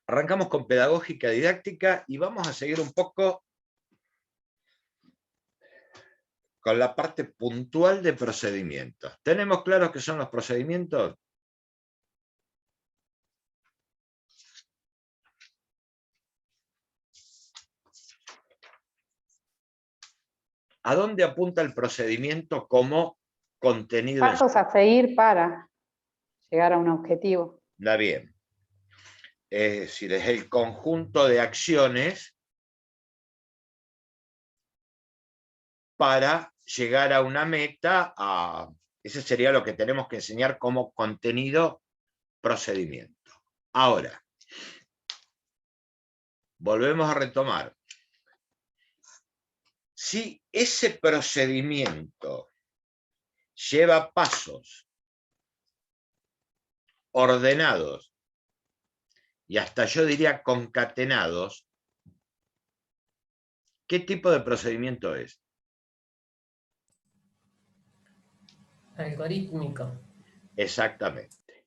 Arrancamos con pedagógica didáctica y vamos a seguir un poco con la parte puntual de procedimientos. ¿Tenemos claro qué son los procedimientos? ¿A dónde apunta el procedimiento como contenido? Pasos a seguir para llegar a un objetivo. Da bien. Es decir, es el conjunto de acciones para llegar a una meta. Ese sería lo que tenemos que enseñar como contenido procedimiento. Ahora, volvemos a retomar. Si ese procedimiento lleva pasos ordenados y hasta yo diría concatenados, ¿qué tipo de procedimiento es? Algorítmico. Exactamente.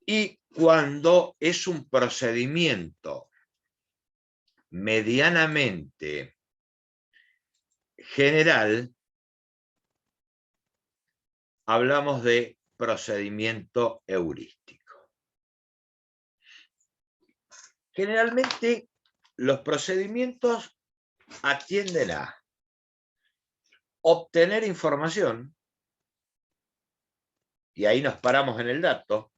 Y cuando es un procedimiento medianamente general, hablamos de procedimiento heurístico. Generalmente los procedimientos atienden a obtener información, y ahí nos paramos en el dato.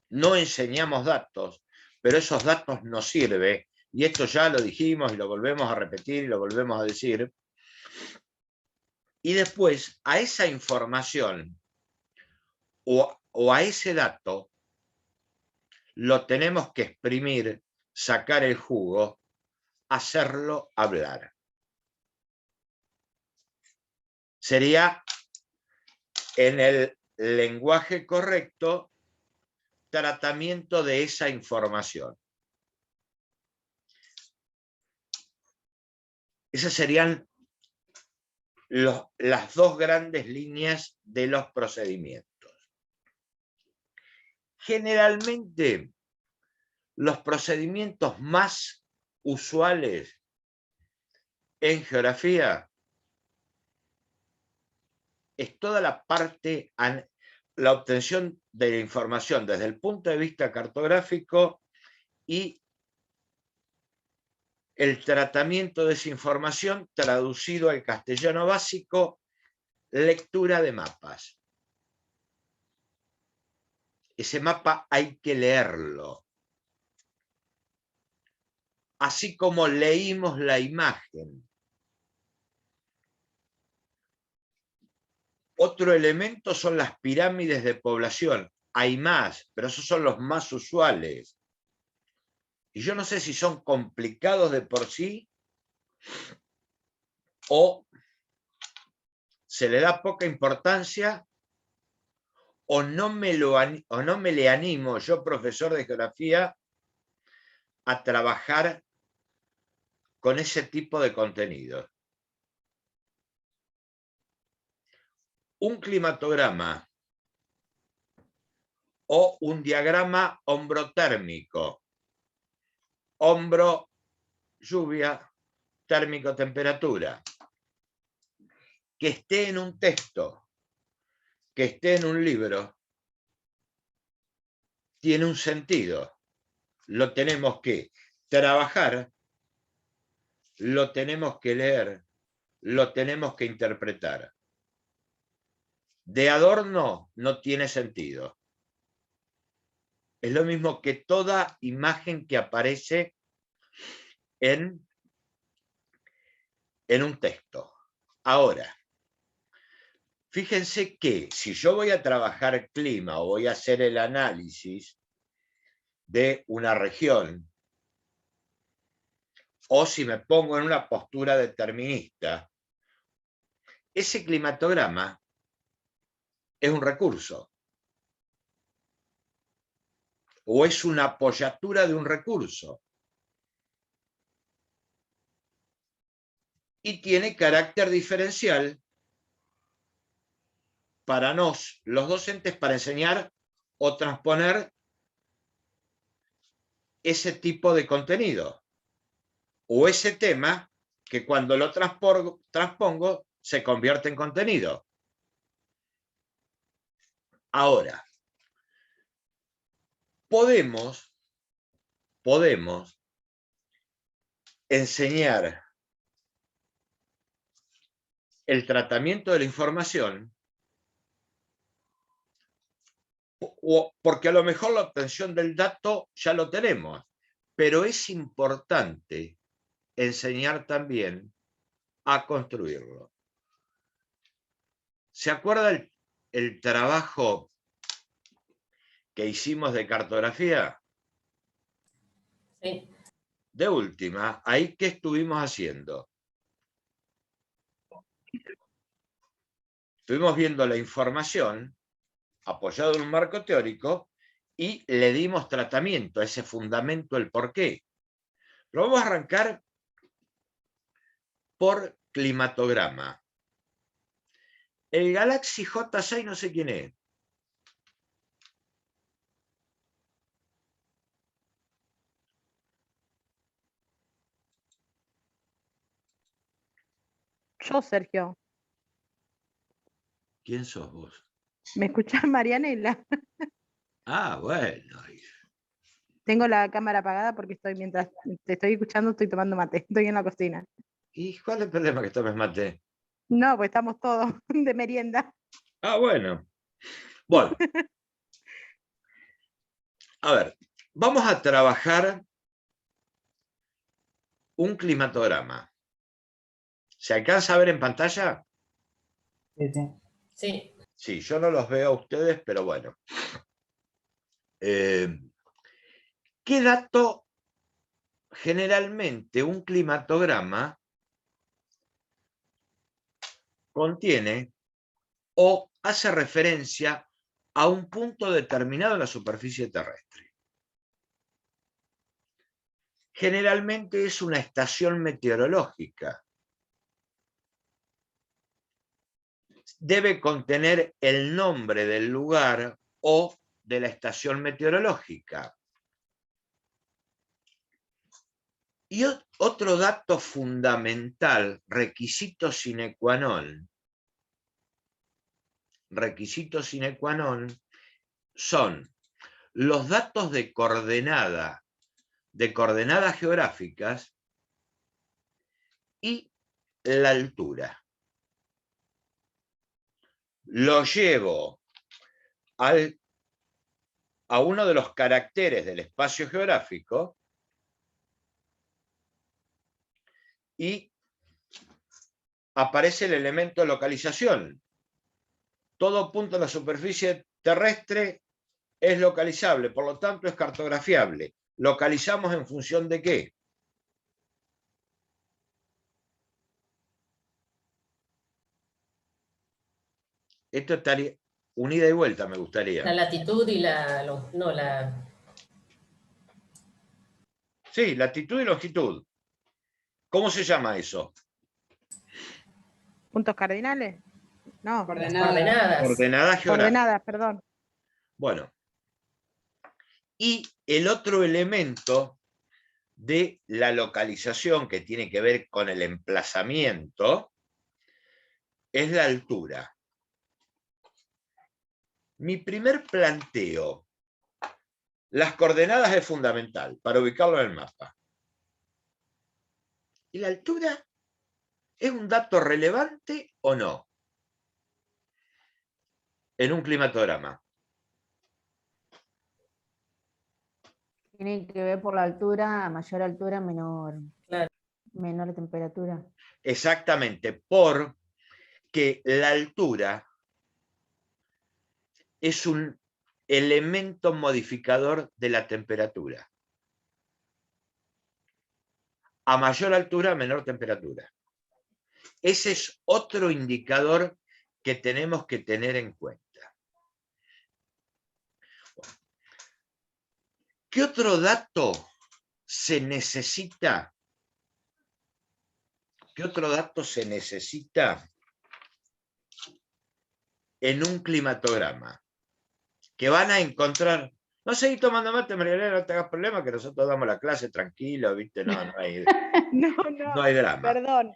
No enseñamos datos, pero esos datos nos sirven, y esto ya lo dijimos y lo volvemos a repetir y lo volvemos a decir. Y después a esa información o a ese dato lo tenemos que exprimir, sacar el jugo, hacerlo hablar. Sería, en el lenguaje correcto, tratamiento de esa información. Esas serían las dos grandes líneas de los procedimientos. Generalmente, los procedimientos más usuales en geografía es toda la parte, la obtención de la información desde el punto de vista cartográfico y el tratamiento de esa información traducido al castellano básico, lectura de mapas. Ese mapa hay que leerlo. Así como leímos la imagen. Otro elemento son las pirámides de población. Hay más, pero esos son los más usuales. Y yo no sé si son complicados de por sí o se le da poca importancia o no me le animo yo, profesor de geografía, a trabajar con ese tipo de contenidos. Un climatograma o un diagrama ombrotérmico, hombro, lluvia, térmico, temperatura, que esté en un texto, que esté en un libro, tiene un sentido. Lo tenemos que trabajar, lo tenemos que leer, lo tenemos que interpretar. De adorno no tiene sentido. Es lo mismo que toda imagen que aparece en un texto. Ahora, fíjense que si yo voy a trabajar clima o voy a hacer el análisis de una región, o si me pongo en una postura determinista, ese climatograma es un recurso o es una apoyatura de un recurso y tiene carácter diferencial para los docentes para enseñar o transponer ese tipo de contenido o ese tema que cuando lo transpongo se convierte en contenido. Ahora, podemos enseñar el tratamiento de la información porque a lo mejor la obtención del dato ya lo tenemos, pero es importante enseñar también a construirlo. ¿Se acuerda el trabajo que hicimos de cartografía? Sí. De última, ¿ahí qué estuvimos haciendo? Estuvimos viendo la información apoyado en un marco teórico y le dimos tratamiento a ese fundamento, el porqué. Lo vamos a arrancar por climatograma. El Galaxy J6 no sé quién es. Yo, Sergio. ¿Quién sos vos? ¿Me escuchás, Marianela? Ah, bueno. Tengo la cámara apagada porque mientras te estoy escuchando, estoy tomando mate. Estoy en la cocina. ¿Y cuál es el problema que tomes mate? No, pues estamos todos de merienda. Ah, bueno. Bueno. A ver, vamos a trabajar un climatograma. ¿Se alcanza a ver en pantalla? Sí. Sí, yo no los veo a ustedes, pero bueno. ¿Qué dato generalmente un climatograma contiene o hace referencia a un punto determinado en la superficie terrestre? Generalmente es una estación meteorológica. Debe contener el nombre del lugar o de la estación meteorológica. Y otro dato fundamental, requisito sine qua non, son los datos de coordenadas geográficas y la altura. Lo llevo a uno de los caracteres del espacio geográfico y aparece el elemento de localización. Todo punto en la superficie terrestre es localizable, por lo tanto es cartografiable. ¿Localizamos en función de qué? Esto estaría unida y vuelta, me gustaría. La latitud y Sí, latitud y longitud. ¿Cómo se llama eso? ¿Puntos cardinales? No. coordenadas. Coordenadas geográficas. Coordenadas, perdón. Bueno. Y el otro elemento de la localización que tiene que ver con el emplazamiento es la altura. Mi primer planteo, las coordenadas es fundamental para ubicarlo en el mapa. ¿Y la altura es un dato relevante o no en un climatograma? Tiene que ver por la altura, a mayor altura, menor, Claro. menor temperatura. Exactamente, porque la altura es un elemento modificador de la temperatura. A mayor altura, menor temperatura. Ese es otro indicador que tenemos que tener en cuenta. ¿Qué otro dato se necesita? ¿Qué otro dato se necesita en un climatograma? Que van a encontrar No seguí tomando mate, María Elena, no te hagas problema, que nosotros damos la clase tranquilo, ¿viste? No, no hay, No, no no, hay drama. perdón,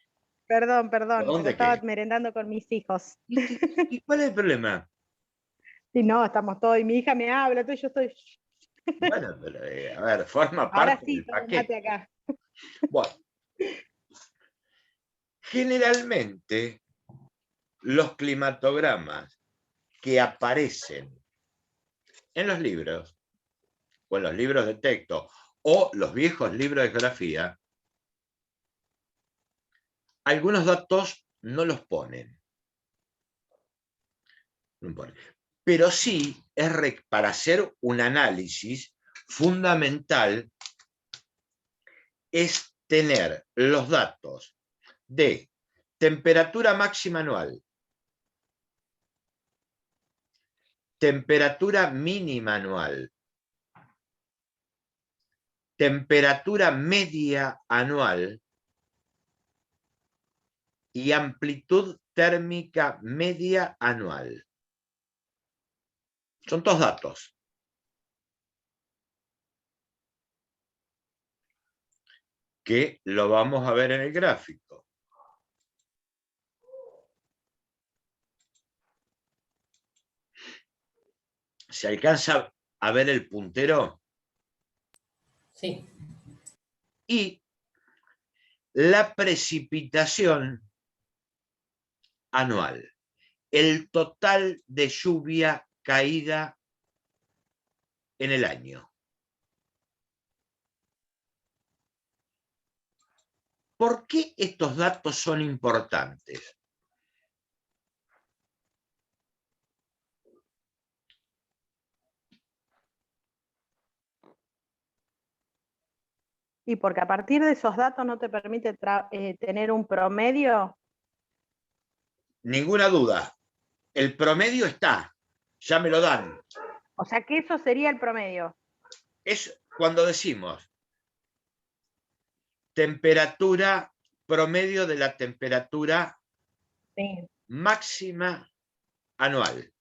perdón, pero ¿Dónde estaba qué? merendando con mis hijos. ¿Y cuál es el problema? Y no, estamos todos, y mi hija me habla, todo, y yo estoy, Bueno, pero, a ver, forma ahora parte sí, del tomo mate paquete. acá. Bueno, generalmente los climatogramas que aparecen en los libros, o en los libros de texto, o los viejos libros de geografía, algunos datos no los ponen. No ponen. Pero sí, para hacer un análisis fundamental, es tener los datos de temperatura máxima anual, temperatura mínima anual, temperatura media anual y amplitud térmica media anual. Son todos datos. Que lo vamos a ver en el gráfico. ¿Se alcanza a ver el puntero? Sí. Y la precipitación anual, el total de lluvia caída en el año. ¿Por qué estos datos son importantes? Y porque a partir de esos datos no te permite tener un promedio. Ninguna duda. El promedio está, ya me lo dan. O sea que eso sería el promedio. Es cuando decimos temperatura, promedio de la temperatura Sí. máxima anual.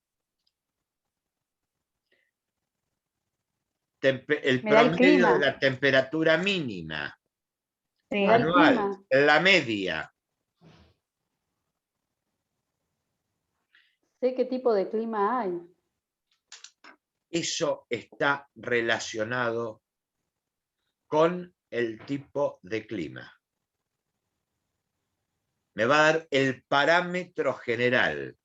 El Me da el promedio de clima. la temperatura mínima Sí. Me da el anual, clima. la media. Sé qué tipo de clima hay. Eso está relacionado con el tipo de clima. Me va a dar el parámetro general.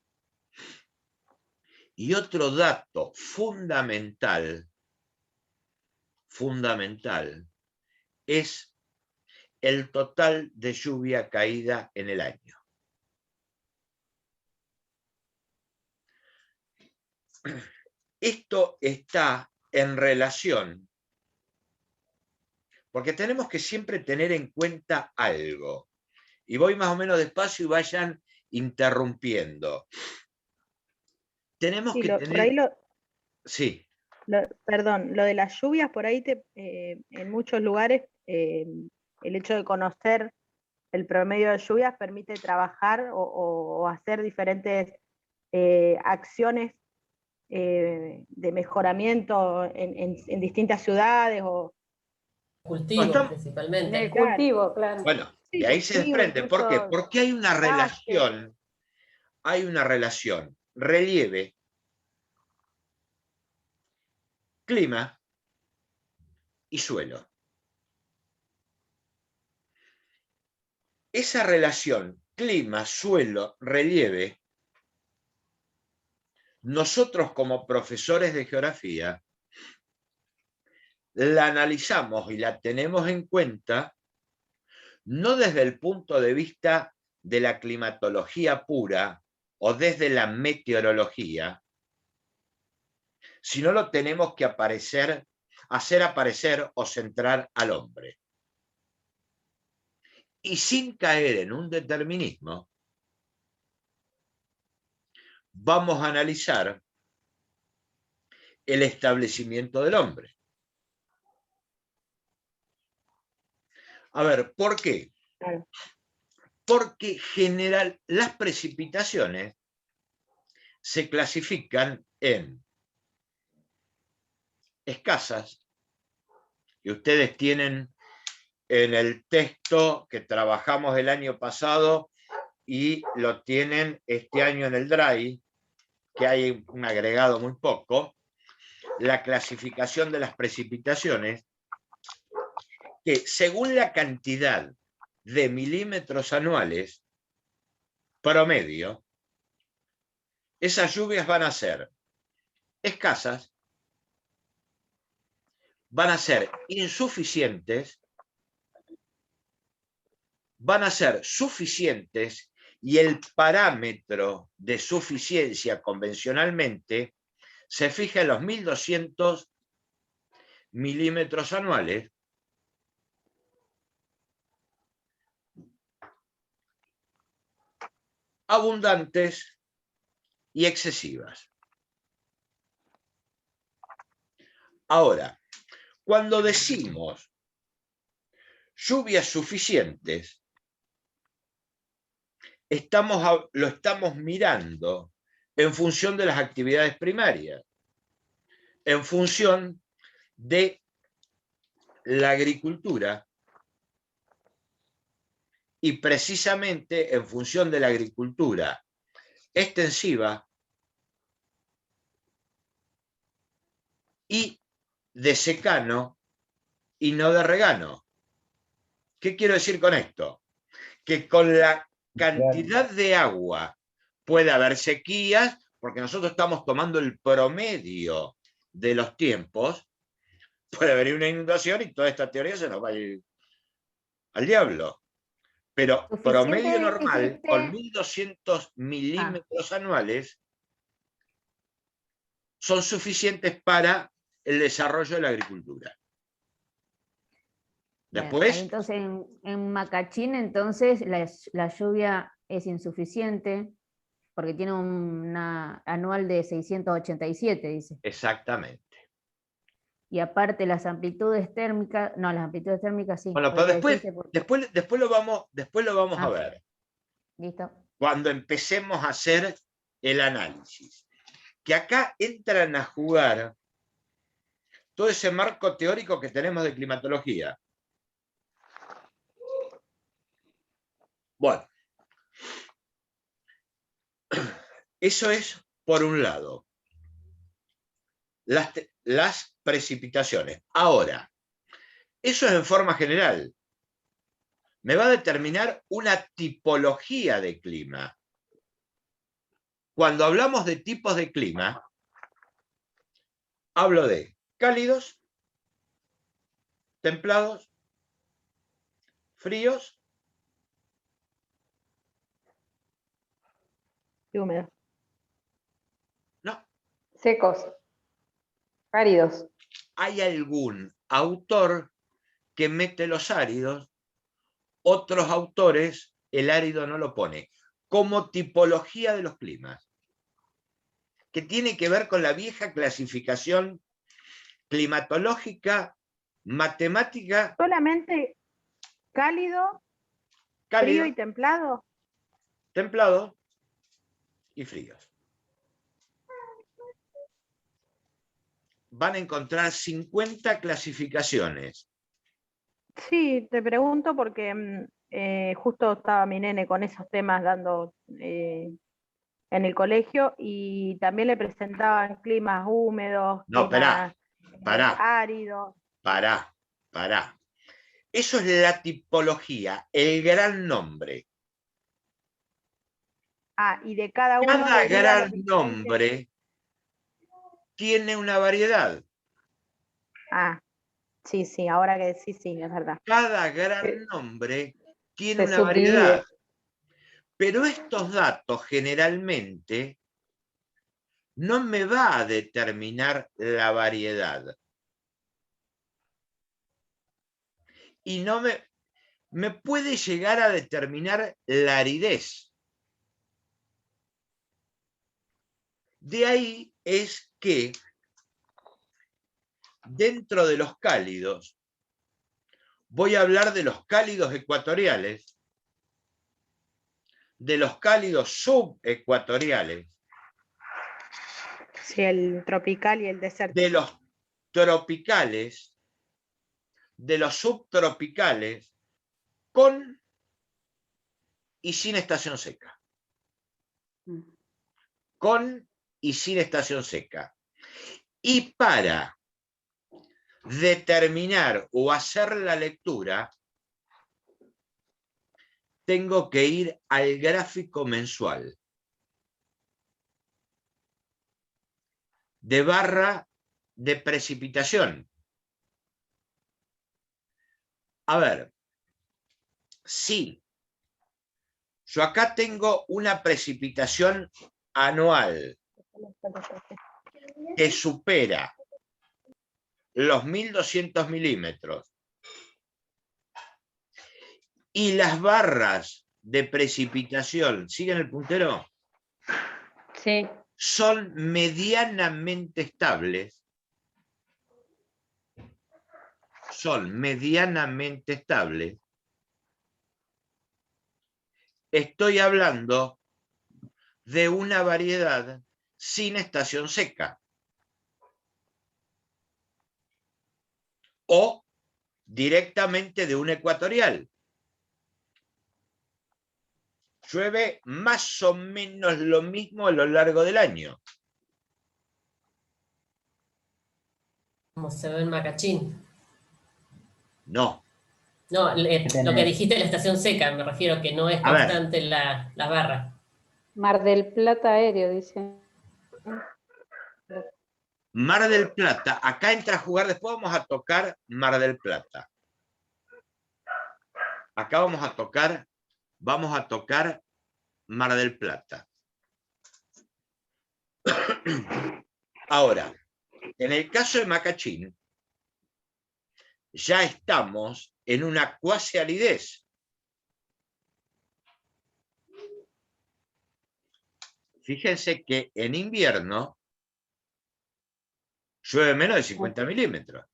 Y otro dato fundamental es el total de lluvia caída en el año. Esto está en relación, porque tenemos que siempre tener en cuenta algo. Y voy más o menos despacio y vayan interrumpiendo. Tenemos Sí, que por ahí tener... Sí. perdón, lo de las lluvias, por ahí en muchos lugares el hecho de conocer el promedio de lluvias permite trabajar o hacer diferentes acciones de mejoramiento en distintas ciudades o Cultivos En el principalmente. claro, cultivo, claro. Bueno, sí, de ahí se cultivo, desprende. ¿Por qué? incluso Porque hay una Pasto. relación, relieve, clima y suelo. Esa relación clima, suelo, relieve, nosotros como profesores de geografía la analizamos y la tenemos en cuenta no desde el punto de vista de la climatología pura o desde la meteorología, sino lo tenemos que hacer aparecer o centrar al hombre. Y sin caer en un determinismo, vamos a analizar el establecimiento del hombre. A ver, ¿por qué? claro, Porque las precipitaciones se clasifican en escasas, y ustedes tienen en el texto que trabajamos el año pasado y lo tienen este año en el Drive, que hay un agregado muy poco, la clasificación de las precipitaciones, que según la cantidad de milímetros anuales promedio, esas lluvias van a ser escasas, van a ser insuficientes, van a ser suficientes, y el parámetro de suficiencia convencionalmente se fija en los 1200 milímetros anuales, abundantes y excesivas. Ahora, cuando decimos lluvias suficientes, lo estamos mirando en función de las actividades primarias, en función de la agricultura, y precisamente en función de la agricultura extensiva y de secano y no de regano. ¿Qué quiero decir con esto? Que con la cantidad de agua puede haber sequías, porque nosotros estamos tomando el promedio de los tiempos, puede venir una inundación y toda esta teoría se nos va a ir al diablo. Pero promedio normal, con 1200 milímetros anuales, son suficientes para el desarrollo de la agricultura. Después, entonces en Macachín entonces la lluvia es insuficiente porque tiene una anual de 687, dice. exactamente. Y aparte las amplitudes térmicas, no, las amplitudes térmicas sí. Bueno, pero después lo vamos a ver. Listo. Cuando empecemos a hacer el análisis. Que acá entran a jugar todo ese marco teórico que tenemos de climatología. Bueno, eso es por un lado. Las precipitaciones. Ahora, eso es en forma general. Me va a determinar una tipología de clima. Cuando hablamos de tipos de clima, hablo de cálidos, templados, fríos Y húmedos. no. Secos, áridos. Hay algún autor que mete los áridos, otros autores el árido no lo pone, como tipología de los climas, que tiene que ver con la vieja clasificación climatológica, matemática. Solamente cálido, Cálido, frío y templado. templado y fríos. Van a encontrar 50 clasificaciones. Sí, te pregunto porque justo estaba mi nene con esos temas dando en el colegio y también le presentaban climas húmedos, No, climas pará. áridos. Pará. Eso es la tipología, el gran nombre. Y de cada uno Cada derivan gran los diferentes. nombre tiene una variedad. Sí, ahora que sí, es verdad. Cada gran nombre tiene Se una variedad. subdivide. Pero estos datos generalmente no me va a determinar la variedad. Y no me puede llegar a determinar la aridez. De ahí es que dentro de los cálidos, voy a hablar de los cálidos ecuatoriales, de los cálidos subecuatoriales, Sí, el tropical y el desértico. de los tropicales, de los subtropicales, con y sin estación seca. Con y sin estación seca. Y para determinar o hacer la lectura, tengo que ir al gráfico mensual de barra de precipitación. A ver, si yo acá tengo una precipitación anual que supera los 1200 milímetros y las barras de precipitación, ¿siguen el puntero? Sí. Son medianamente estables. Son medianamente estables. Estoy hablando de una variedad sin estación seca. O directamente de un ecuatorial. Llueve más o menos lo mismo a lo largo del año. Como se ve en Macachín. No. No, lo que dijiste de la estación seca, me refiero que no es A ver. constante la barra. Mar del Plata aéreo, dice. Mar del Plata, acá entra a jugar, después vamos a tocar Mar del Plata. Acá vamos a tocar Mar del Plata. Ahora, en el caso de Macachín, ya estamos en una cuasi aridez. Fíjense que en invierno llueve menos de 50 milímetros.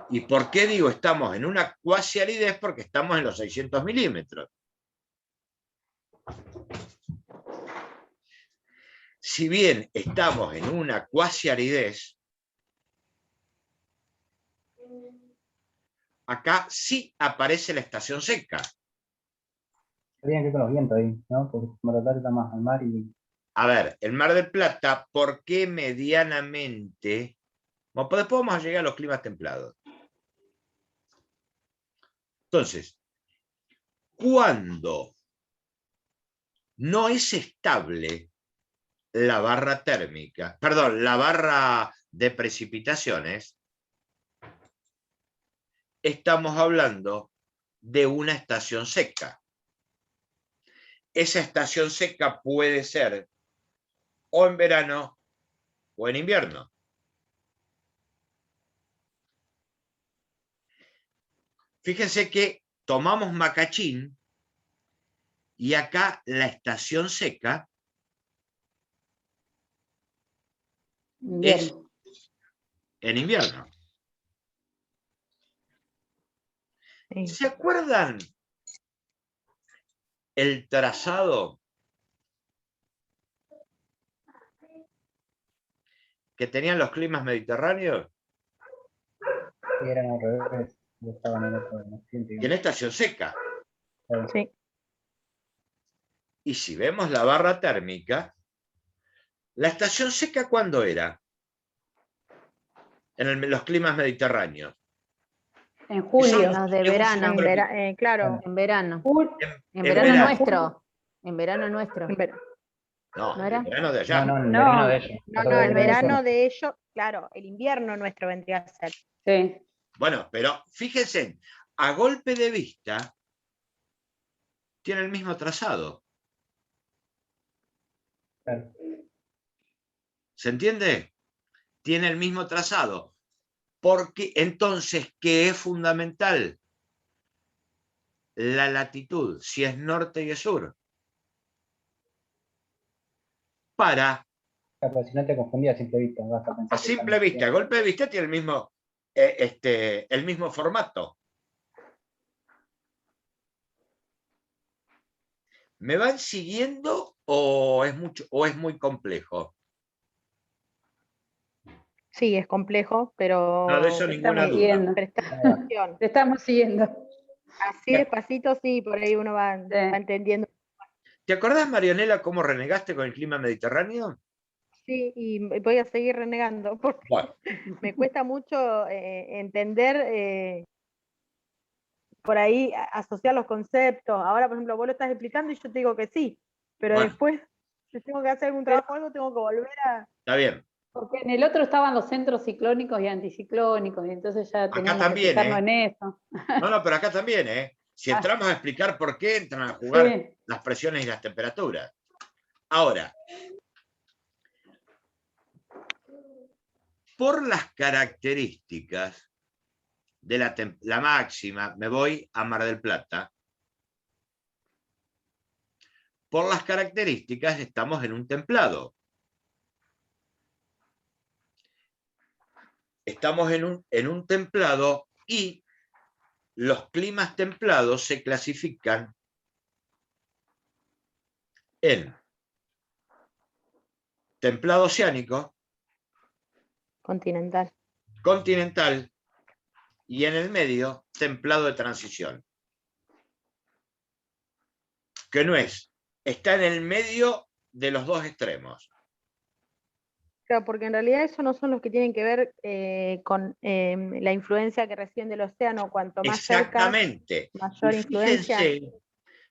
¿Y por qué digo estamos en una cuasi aridez? Porque estamos en los 600 milímetros. Si bien estamos en una cuasi aridez, acá sí aparece la estación seca. Tiene que ver con los vientos ahí, ¿no? Porque Mar del Plata está más al mar y... A ver, el Mar del Plata, ¿por qué medianamente? Bueno, pues después vamos a llegar a los climas templados. Entonces, cuando no es estable la barra térmica, perdón, la barra de precipitaciones, estamos hablando de una estación seca. Esa estación seca puede ser o en verano o en invierno. Fíjense que tomamos Macachín y acá la estación seca es en invierno. Sí. ¿Se acuerdan el trazado que tenían los climas mediterráneos? Sí, eran al revés. Yo estaba en el otro naciente. Y en estación seca. Sí. Y si vemos la barra térmica, ¿la estación seca cuándo era? En los climas mediterráneos. En julio. Los de es un verano. subtropical. Claro. En verano. En En verano verano. nuestro. En verano nuestro. No, ¿No era? el verano de allá. No, en No. verano de ellos. No, el verano de ellos, claro, el invierno nuestro vendría a ser. Sí. Bueno, pero fíjense, a golpe de vista, tiene el mismo trazado. Claro. ¿Se entiende? Tiene el mismo trazado. Porque entonces, ¿qué es fundamental? La latitud, si es norte y es sur. Para, Claro, si no te confundías a simple vista, vas a pensar a que simple están- vista, a golpe de vista tiene el mismo formato. ¿Me van siguiendo o es muy complejo? Sí, es complejo, pero No, de eso ninguna Estamos duda. siguiendo. prestá atención. Te estamos siguiendo. Así despacito, sí, por ahí uno va entendiendo. ¿Te acordás, Marianela, cómo renegaste con el clima mediterráneo? Sí, y voy a seguir renegando, porque Bueno, me cuesta mucho entender, por ahí asociar los conceptos. Ahora, por ejemplo, vos lo estás explicando y yo te digo que sí, pero bueno, después, si tengo que hacer algún trabajo o algo, tengo que volver a... está bien. Porque en el otro estaban los centros ciclónicos y anticiclónicos, y entonces ya Acá teníamos que también, fijarnos en eso. No, pero acá también, Si Ah. entramos a explicar por qué entran a jugar Sí, las presiones y las temperaturas. Ahora, por las características de la máxima, me voy a Mar del Plata. Por las características estamos en un templado. Estamos en un templado y los climas templados se clasifican en templado oceánico, Continental. continental y en el medio templado de transición. Que no es, está en el medio de los dos extremos. Claro, porque en realidad esos no son los que tienen que ver con la influencia que reciben del océano. Cuanto más cerca, Exactamente. mayor Y influencia.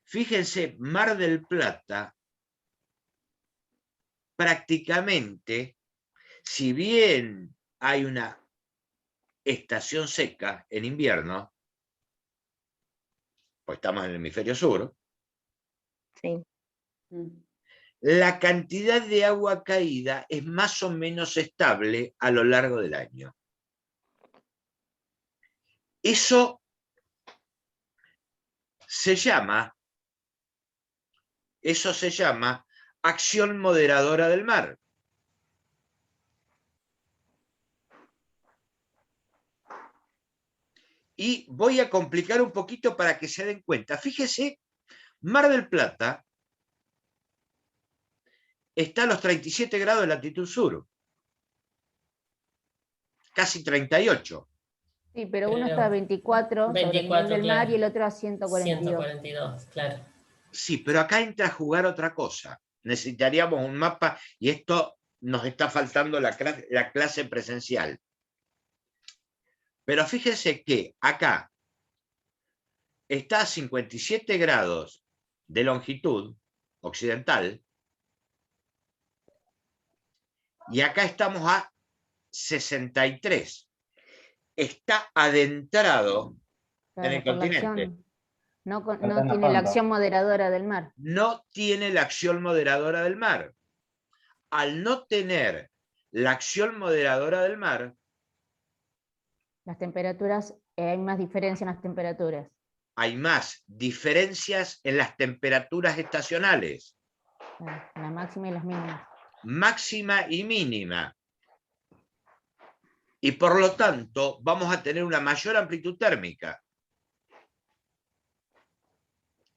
fíjense, Mar del Plata, prácticamente, si bien hay una estación seca en invierno, pues estamos en el hemisferio sur, Sí. la cantidad de agua caída es más o menos estable a lo largo del año. Eso se llama acción moderadora del mar. Y voy a complicar un poquito para que se den cuenta. Fíjese, Mar del Plata está a los 37 grados de latitud sur. Casi 38. Sí, pero uno está a 24 sobre el nivel 24, del mar claro. y el otro a 142. 142, claro. Sí, pero acá entra a jugar otra cosa. Necesitaríamos un mapa y esto nos está faltando la clase presencial. Pero fíjense que acá está a 57 grados de longitud occidental y acá estamos a 63. Está adentrado en el Claro, por la continente. acción. No, Está no en la tiene la fronda. acción moderadora del mar. No tiene la acción moderadora del mar. Al no tener la acción moderadora del mar, Las temperaturas, hay más diferencia en las temperaturas. hay más diferencias en las temperaturas estacionales, La máxima y las mínimas. máxima y mínima. Y por lo tanto, vamos a tener una mayor amplitud térmica.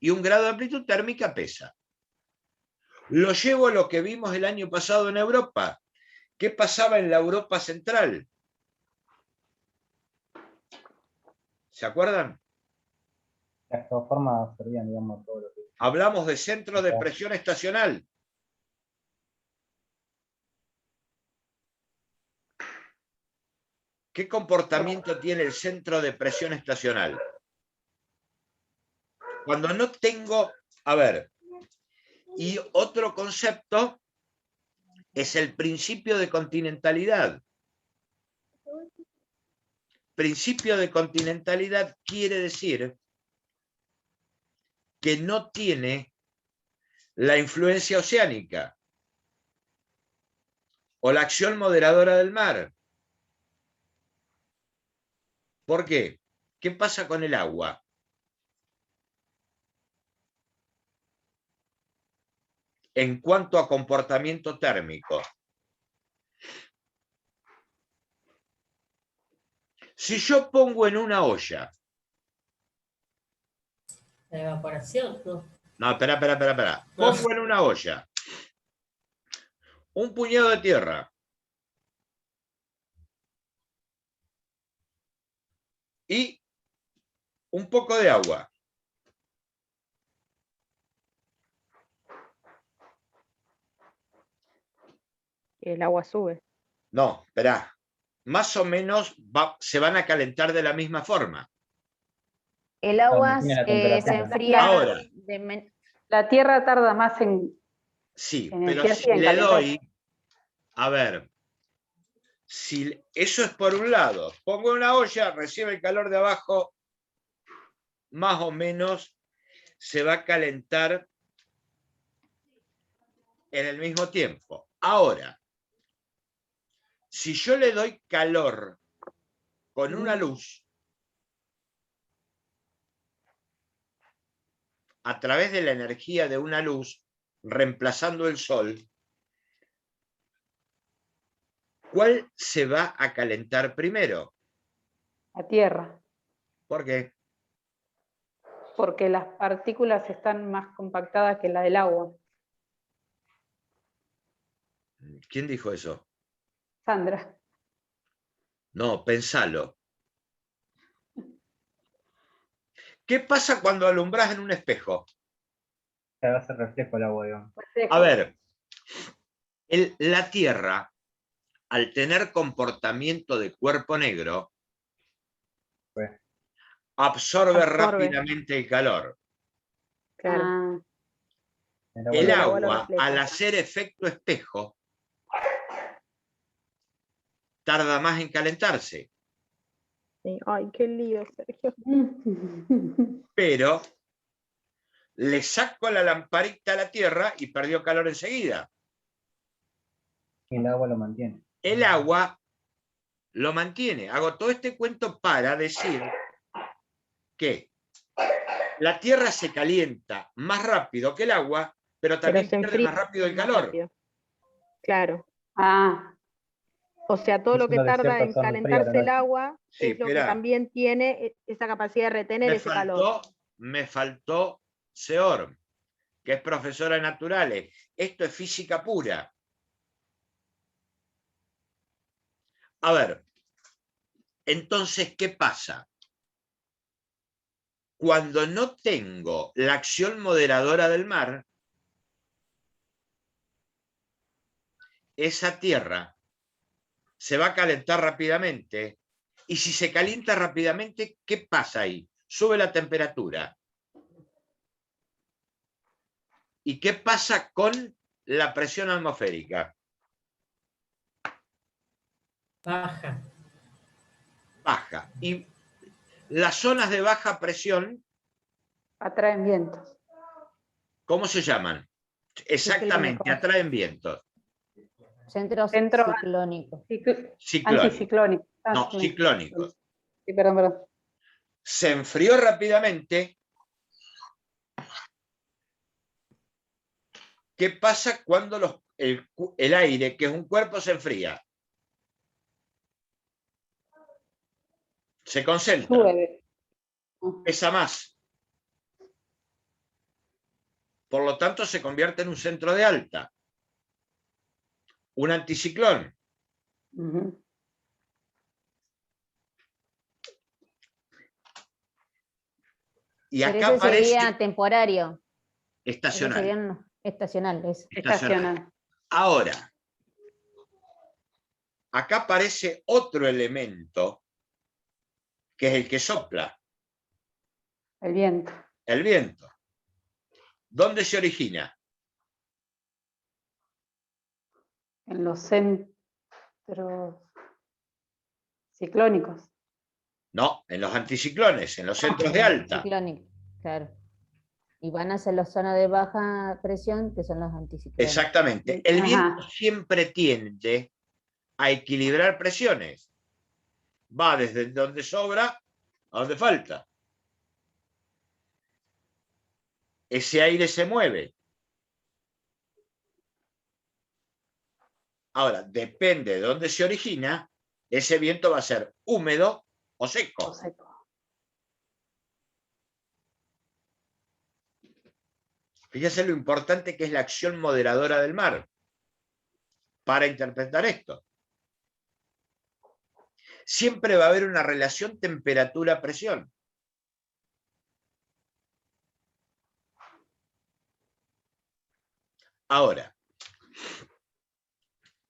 Y un grado de amplitud térmica pesa. Lo llevo a lo que vimos el año pasado en Europa. ¿Qué pasaba en la Europa central? ¿Se acuerdan? De esta forma servían, digamos, todo lo que... Hablamos de centro de presión estacional. ¿Qué comportamiento tiene el centro de presión estacional? Cuando no tengo... A ver, y otro concepto es el principio de continentalidad. Principio de continentalidad quiere decir que no tiene la influencia oceánica o la acción moderadora del mar. ¿Por qué? ¿Qué pasa con el agua? En cuanto a comportamiento térmico. Si yo pongo en una olla... La evaporación, ¿no? No, espera. Pongo en una olla un puñado de tierra y un poco de agua. Y el agua sube. No, esperá. Más o menos se van a calentar de la misma forma. El agua Mantiene la se temperatura. enfría Ahora. La Tierra tarda más en Sí, en pero enfriarse si y en le calentar. doy, a ver, si eso es por un lado, pongo una olla, recibe el calor de abajo, más o menos se va a calentar en el mismo tiempo. Ahora, si yo le doy calor con una luz a través de la energía de una luz, reemplazando el sol, ¿cuál se va a calentar primero? La Tierra, ¿Por qué? porque las partículas están más compactadas que la del agua. ¿Quién dijo eso? Sandra, No, pensalo. ¿Qué pasa cuando alumbras en un espejo? Se va a hacer reflejo el agua, digamos. A ver, la Tierra, al tener comportamiento de cuerpo negro, Pues, absorbe Absorbe. rápidamente el calor. Claro. ah, El Y el agua lo agua, refleja. al hacer efecto espejo, tarda más en calentarse, Sí. Ay, qué lío, Sergio. pero le saco la lamparita a la Tierra y perdió calor enseguida. y el agua lo mantiene. El agua lo mantiene. Hago todo este cuento para decir que la Tierra se calienta más rápido que el agua, pero Pero también se pierde enfría más rápido el más calor. rápido. Claro. ah, O sea, todo lo que Los tarda desiertos en son fríos, calentarse el ¿no? agua Sí, es lo que espera. también tiene esa capacidad de retener ese calor. Me faltó Seor, que es profesora de naturales. Esto es física pura. A ver, entonces, ¿qué pasa? Cuando no tengo la acción moderadora del mar, esa tierra se va a calentar rápidamente. Y si se calienta rápidamente, ¿qué pasa ahí? Sube la temperatura. ¿Y qué pasa con la presión atmosférica? Baja. Baja. Y las zonas de baja presión, atraen vientos. ¿cómo se llaman? Exactamente, Ciclónicos. atraen vientos. Centros Centro ciclónicos. Ciclónicos. Anticiclónicos. No, ciclónicos. Sí, perdón. Se enfrió rápidamente. ¿Qué pasa cuando el aire, que es un cuerpo, se enfría? Se concentra, Llueve. pesa más. Por lo tanto, se convierte en un centro de alta. Un anticiclón. Ujú. Y Pero acá ese aparece sería temporario. Ese estacional. sería estacional. Estacional. Ahora, acá aparece otro elemento que es el que sopla, El viento. el viento. ¿Dónde se origina? En los centros ciclónicos. No, en los anticiclones, en los centros de alta. Ciclónico, claro. Y van hacia las zonas de baja presión, que son los anticiclones. Exactamente. El Ajá. viento siempre tiende a equilibrar presiones. Va desde donde sobra a donde falta. Ese aire se mueve. Ahora, depende de dónde se origina, ese viento va a ser húmedo o seco. O seco. Fíjense lo importante que es la acción moderadora del mar para interpretar esto. Siempre va a haber una relación temperatura-presión. Ahora,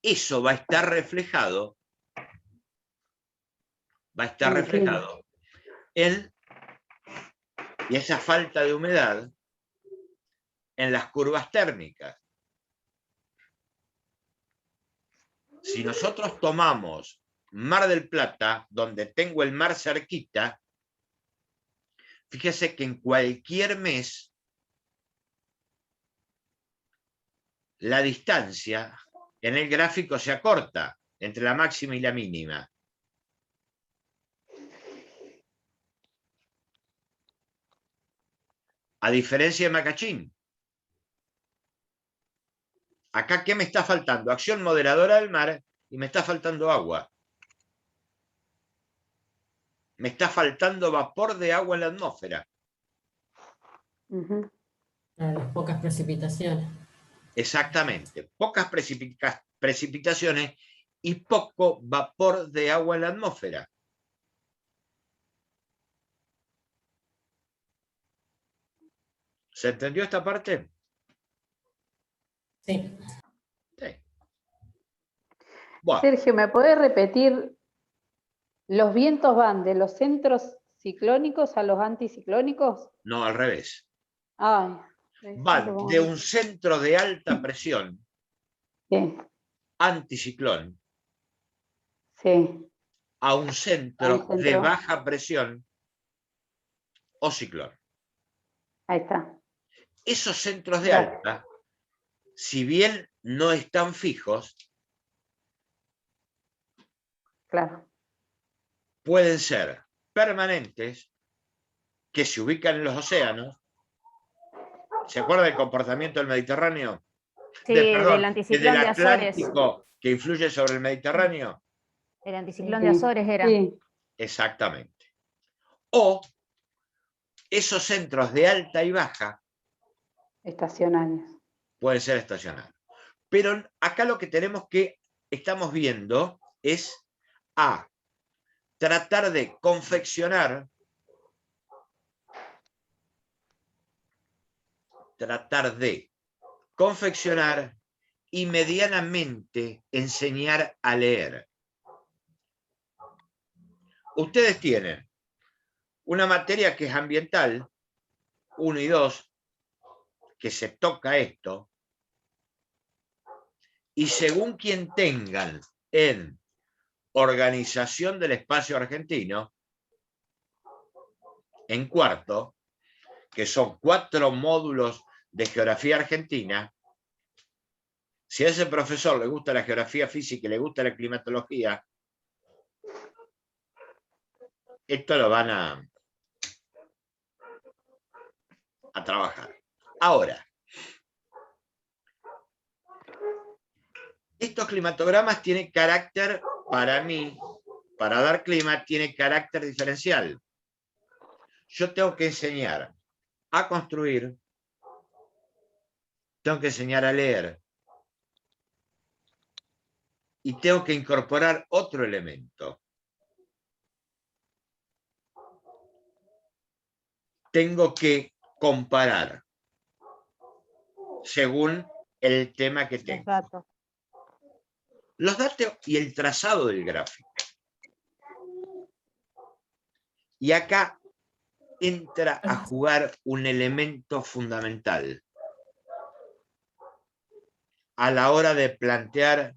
eso va a estar reflejado, en, y esa falta de humedad, en las curvas térmicas. Si nosotros tomamos Mar del Plata, donde tengo el mar cerquita, fíjese que en cualquier mes la distancia en el gráfico se acorta entre la máxima y la mínima. A diferencia de Macachín. Acá, ¿qué me está faltando? Acción moderadora del mar y me está faltando agua. Me está faltando vapor de agua en la atmósfera. Las pocas precipitaciones. Exactamente. Pocas precipitaciones y poco vapor de agua en la atmósfera. ¿Se entendió esta parte? Sí. Sí. Bueno, Sergio, ¿me podés repetir? ¿Los vientos van de los centros ciclónicos a los anticiclónicos? no, al revés. Ay, Van de un centro de alta presión, sí, anticiclón, sí. a un centro de baja presión o ciclón. Ahí está. Esos centros de alta, si bien no están fijos, Claro. pueden ser permanentes, que se ubican en los océanos. ¿Se acuerda del comportamiento del Mediterráneo? Sí, Perdón, del anticiclón del de Azores. Atlántico que influye sobre el Mediterráneo. El anticiclón de Azores era. Sí. Exactamente. O esos centros de alta y baja Estacionarios. pueden ser estacionarios. Pero acá lo que estamos viendo es tratar de confeccionar y medianamente enseñar a leer. Ustedes tienen una materia que es ambiental, 1 y 2, que se toca esto, y según quien tengan en organización del espacio argentino, en cuarto, que son 4 módulos de geografía argentina, si a ese profesor le gusta la geografía física y le gusta la climatología, esto lo van a trabajar. Ahora, estos climatogramas tienen carácter, para mí, para dar clima, tiene carácter diferencial. Yo tengo que enseñar a construir, tengo que enseñar a leer, y tengo que incorporar otro elemento. Tengo que comparar según el tema que tengo. Los datos y el trazado del gráfico. Y acá entra a jugar un elemento fundamental a la hora de plantear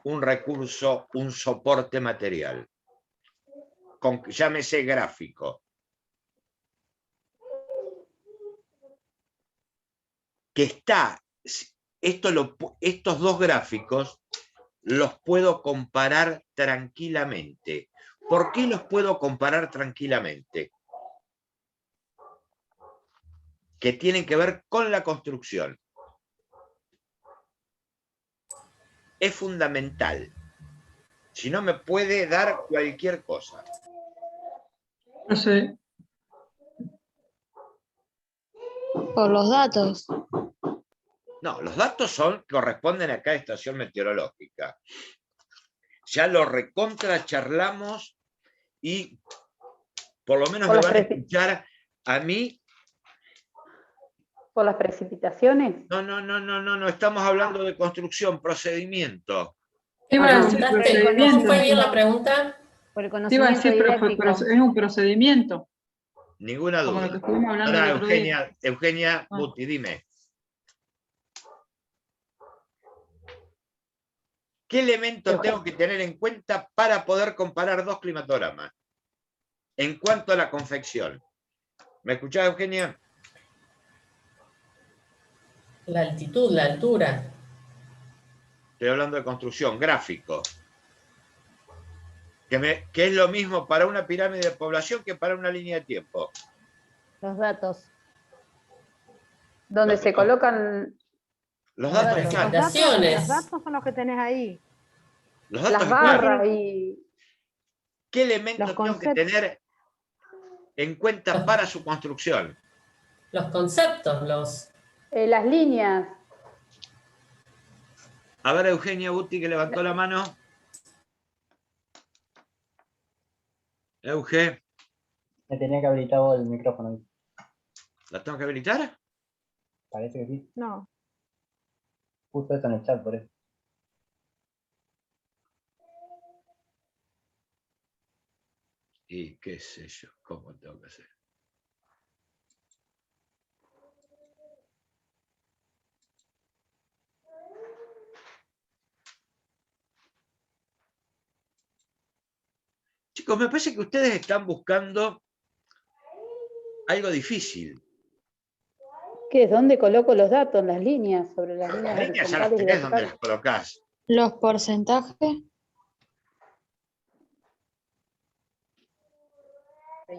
un recurso, un soporte material, llámese gráfico, que está, estos 2 gráficos los puedo comparar tranquilamente. ¿Por qué los puedo comparar tranquilamente? Que tienen que ver con la construcción. Es fundamental. Si no, me puede dar cualquier cosa. No sé. Por los datos. No, los datos corresponden a cada estación meteorológica. Ya lo recontra charlamos y por lo menos Por me las van a escuchar a mí. ¿Por las precipitaciones? No, estamos hablando de construcción, procedimiento. Te iba a decir Preguntaste, ¿no procedimiento. fue bien la pregunta? Por el Te iba a conocimiento decir, pero didáctico. es un procedimiento, Ninguna como lo que duda. estuvimos hablando Ahora, el otro día. Eugenia Ah. Muti, dime. ¿Qué elementos tengo que tener en cuenta para poder comparar dos climatogramas? En cuanto a la confección. ¿Me escuchás, Eugenia? La altitud, la altura. Estoy hablando de construcción, gráfico. Que es lo mismo para una pirámide de población que para una línea de tiempo. Los datos. Donde Los se datos. colocan Los Las datos están. precipitaciones. Los datos son los que tenés ahí. Los datos las están. barras y ¿Qué elementos Los tengo que conceptos. tener en cuenta para su construcción? Los conceptos, las líneas. A ver, Eugenia Buti, que levantó la mano. Euge, Me tenía que habilitar vos el micrófono. ¿la tengo que habilitar? Parece que sí. No. Justo eso en el chat, por eso. Y qué sé yo, ¿cómo tengo que hacer? Chicos, me parece que ustedes están buscando algo difícil. ¿Qué es? ¿Dónde coloco los datos? Las líneas, sobre las líneas Las líneas ya las horizontales y tenés donde verticales. las colocás. Los porcentajes.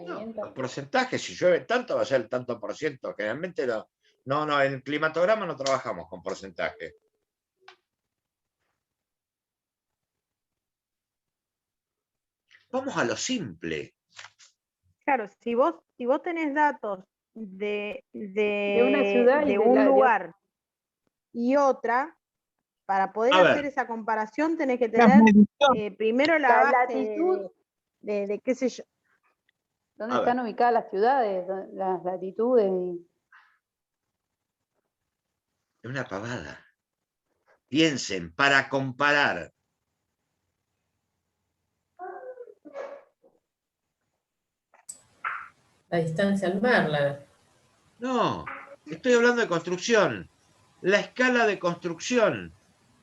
No, los porcentajes, si llueve tanto, va a ser el tanto por ciento. Generalmente no, en el climatograma no trabajamos con porcentaje. Vamos a lo simple. Claro, si vos tenés datos de una ciudad y de un la- de lugar y otra, para poder A ver. hacer esa comparación tenés que Las tener mediciones. primero la La base latitud. de qué sé yo. ¿Dónde A ver. están ubicadas las ciudades? Las latitudes. Es una pavada. Piensen, para comparar. la distancia al mar, No, estoy hablando de construcción. La escala de construcción.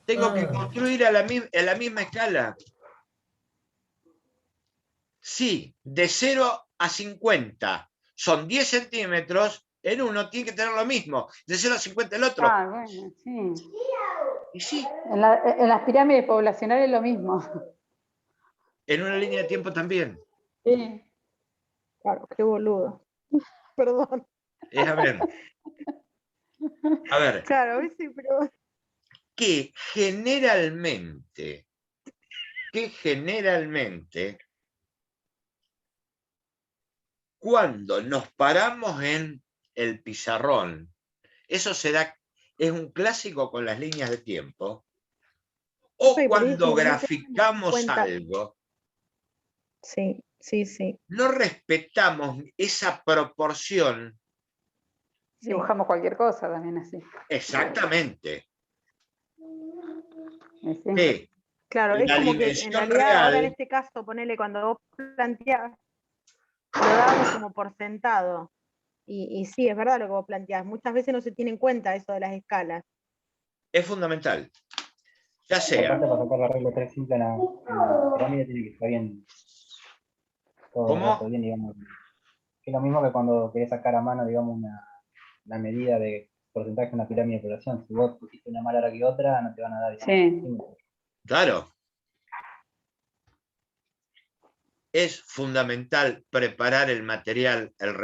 Tengo que construir a la misma escala. Sí, de 0 a 50 son 10 centímetros, en uno tiene que tener lo mismo. De 0 a 50 el otro. Ah, bueno, sí. Y sí, En las pirámides poblacionales lo mismo. en una línea de tiempo también. Sí. Claro, qué boludo. Perdón. A ver, Claro, sí, pero que generalmente, cuando nos paramos en el pizarrón, es un clásico con las líneas de tiempo, o sí, por ahí es cuando como que no graficamos cuenta. algo, Sí. no respetamos esa proporción. Dibujamos cualquier cosa también así. Exactamente. Sí. Que Claro, es la como que en dimensión realidad ahora en real, este caso, ponele cuando vos planteás, lo dábamos como por sentado. Y sí, es verdad lo que vos planteás. Muchas veces no se tiene en cuenta eso de las escalas. es fundamental. Ya sea, Aparte, para sacar la regla 3 simple en la pirámide tiene que estar bien. Todo ¿cómo? dato bien, digamos. Es lo mismo que cuando querés sacar a mano, digamos, una medida de porcentaje de una pirámide de población. Si vos pusiste una más larga que otra, no te van a dar. Sí. Claro. Es fundamental preparar el material, el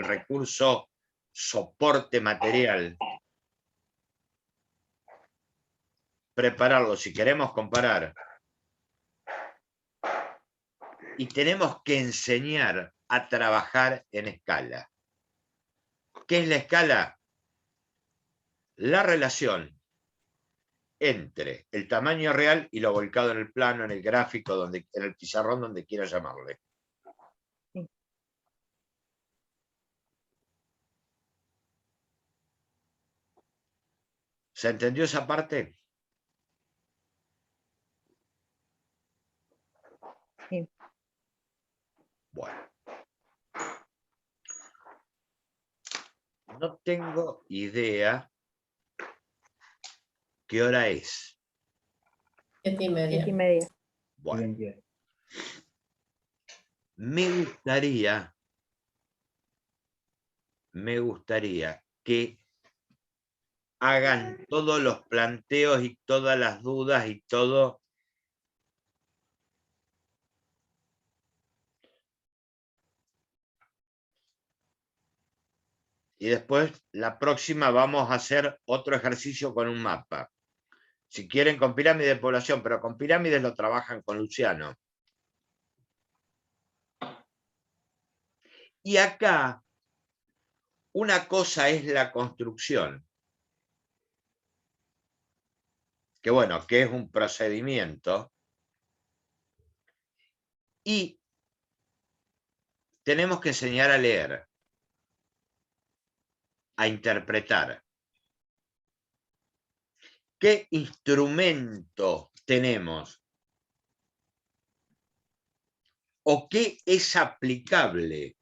recurso soporte material. Prepararlo si queremos comparar. Y tenemos que enseñar a trabajar en escala. ¿Qué es la escala? La relación entre el tamaño real y lo volcado en el plano, en el gráfico, en el pizarrón, donde quiera llamarle. Sí. ¿Se entendió esa parte? Sí. Bueno. No tengo idea qué hora es. 7:30. 7:30. Bueno, 28. me gustaría que hagan todos los planteos y todas las dudas y todo y después la próxima vamos a hacer otro ejercicio con un mapa. Si quieren con pirámides de población, pero con pirámides lo trabajan con Luciano. Y acá, una cosa es la construcción, que bueno, que es un procedimiento, y tenemos que enseñar a leer, a interpretar. ¿Qué instrumento tenemos? ¿O qué es aplicable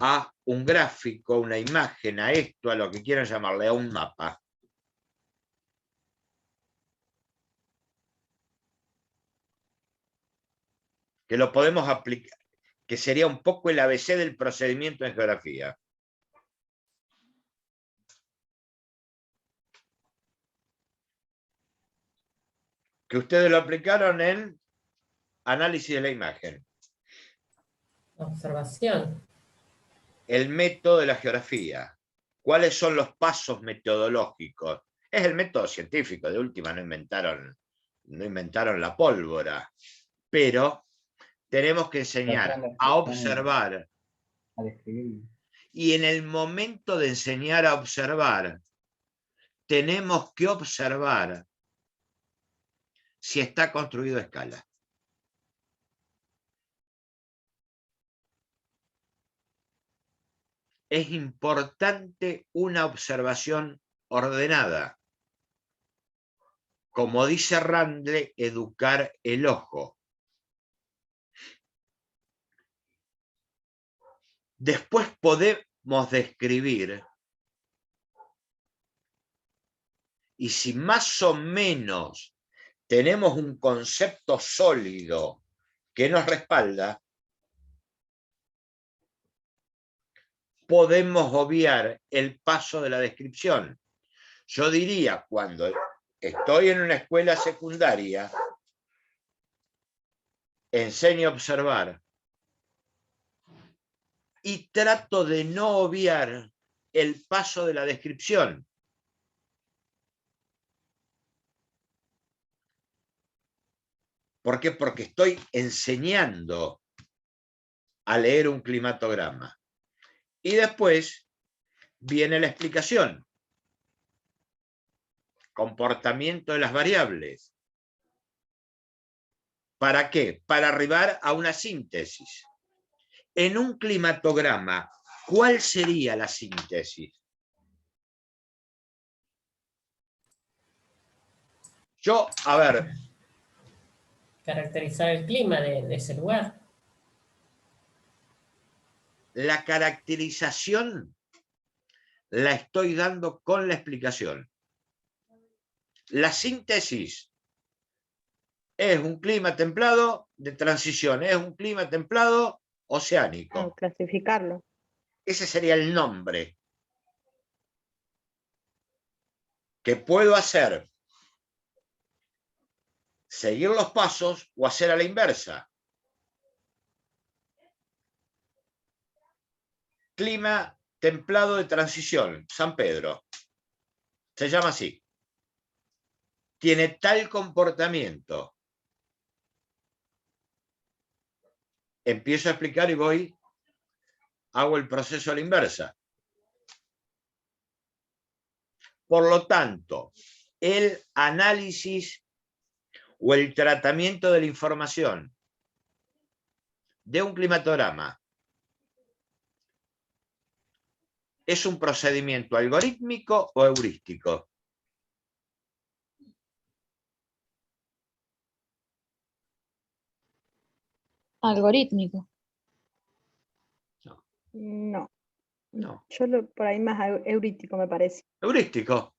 a un gráfico, una imagen, a esto, a lo que quieran llamarle, a un mapa? Que lo podemos aplicar, que sería un poco el ABC del procedimiento en geografía. Que ustedes lo aplicaron en análisis de la imagen. Observación. El método de la geografía. ¿Cuáles son los pasos metodológicos? Es el método científico, de última no inventaron la pólvora, pero tenemos que enseñar a observar. A describir. Y en el momento de enseñar a observar, tenemos que observar si está construido a escala. Es importante una observación ordenada. Como dice Randle, educar el ojo. Después podemos describir, y si más o menos tenemos un concepto sólido que nos respalda, podemos obviar el paso de la descripción. Yo diría, cuando estoy en una escuela secundaria, enseño a observar y trato de no obviar el paso de la descripción. ¿Por qué? Porque estoy enseñando a leer un climatograma. Y después viene la explicación. Comportamiento de las variables. ¿Para qué? Para arribar a una síntesis. En un climatograma, ¿cuál sería la síntesis? Yo, a ver. Caracterizar el clima de ese lugar. La caracterización la estoy dando con la explicación. La síntesis es un clima templado de transición, es un clima templado oceánico. Clasificarlo. Ese sería el nombre. Que puedo hacer seguir los pasos o hacer a la inversa. Clima templado de transición, San Pedro. Se llama así. Tiene tal comportamiento. Empiezo a explicar y hago el proceso a la inversa. Por lo tanto, el análisis o el tratamiento de la información de un climatograma ¿es un procedimiento algorítmico o heurístico? Algorítmico. No. No. Por ahí más heurístico me parece. Heurístico.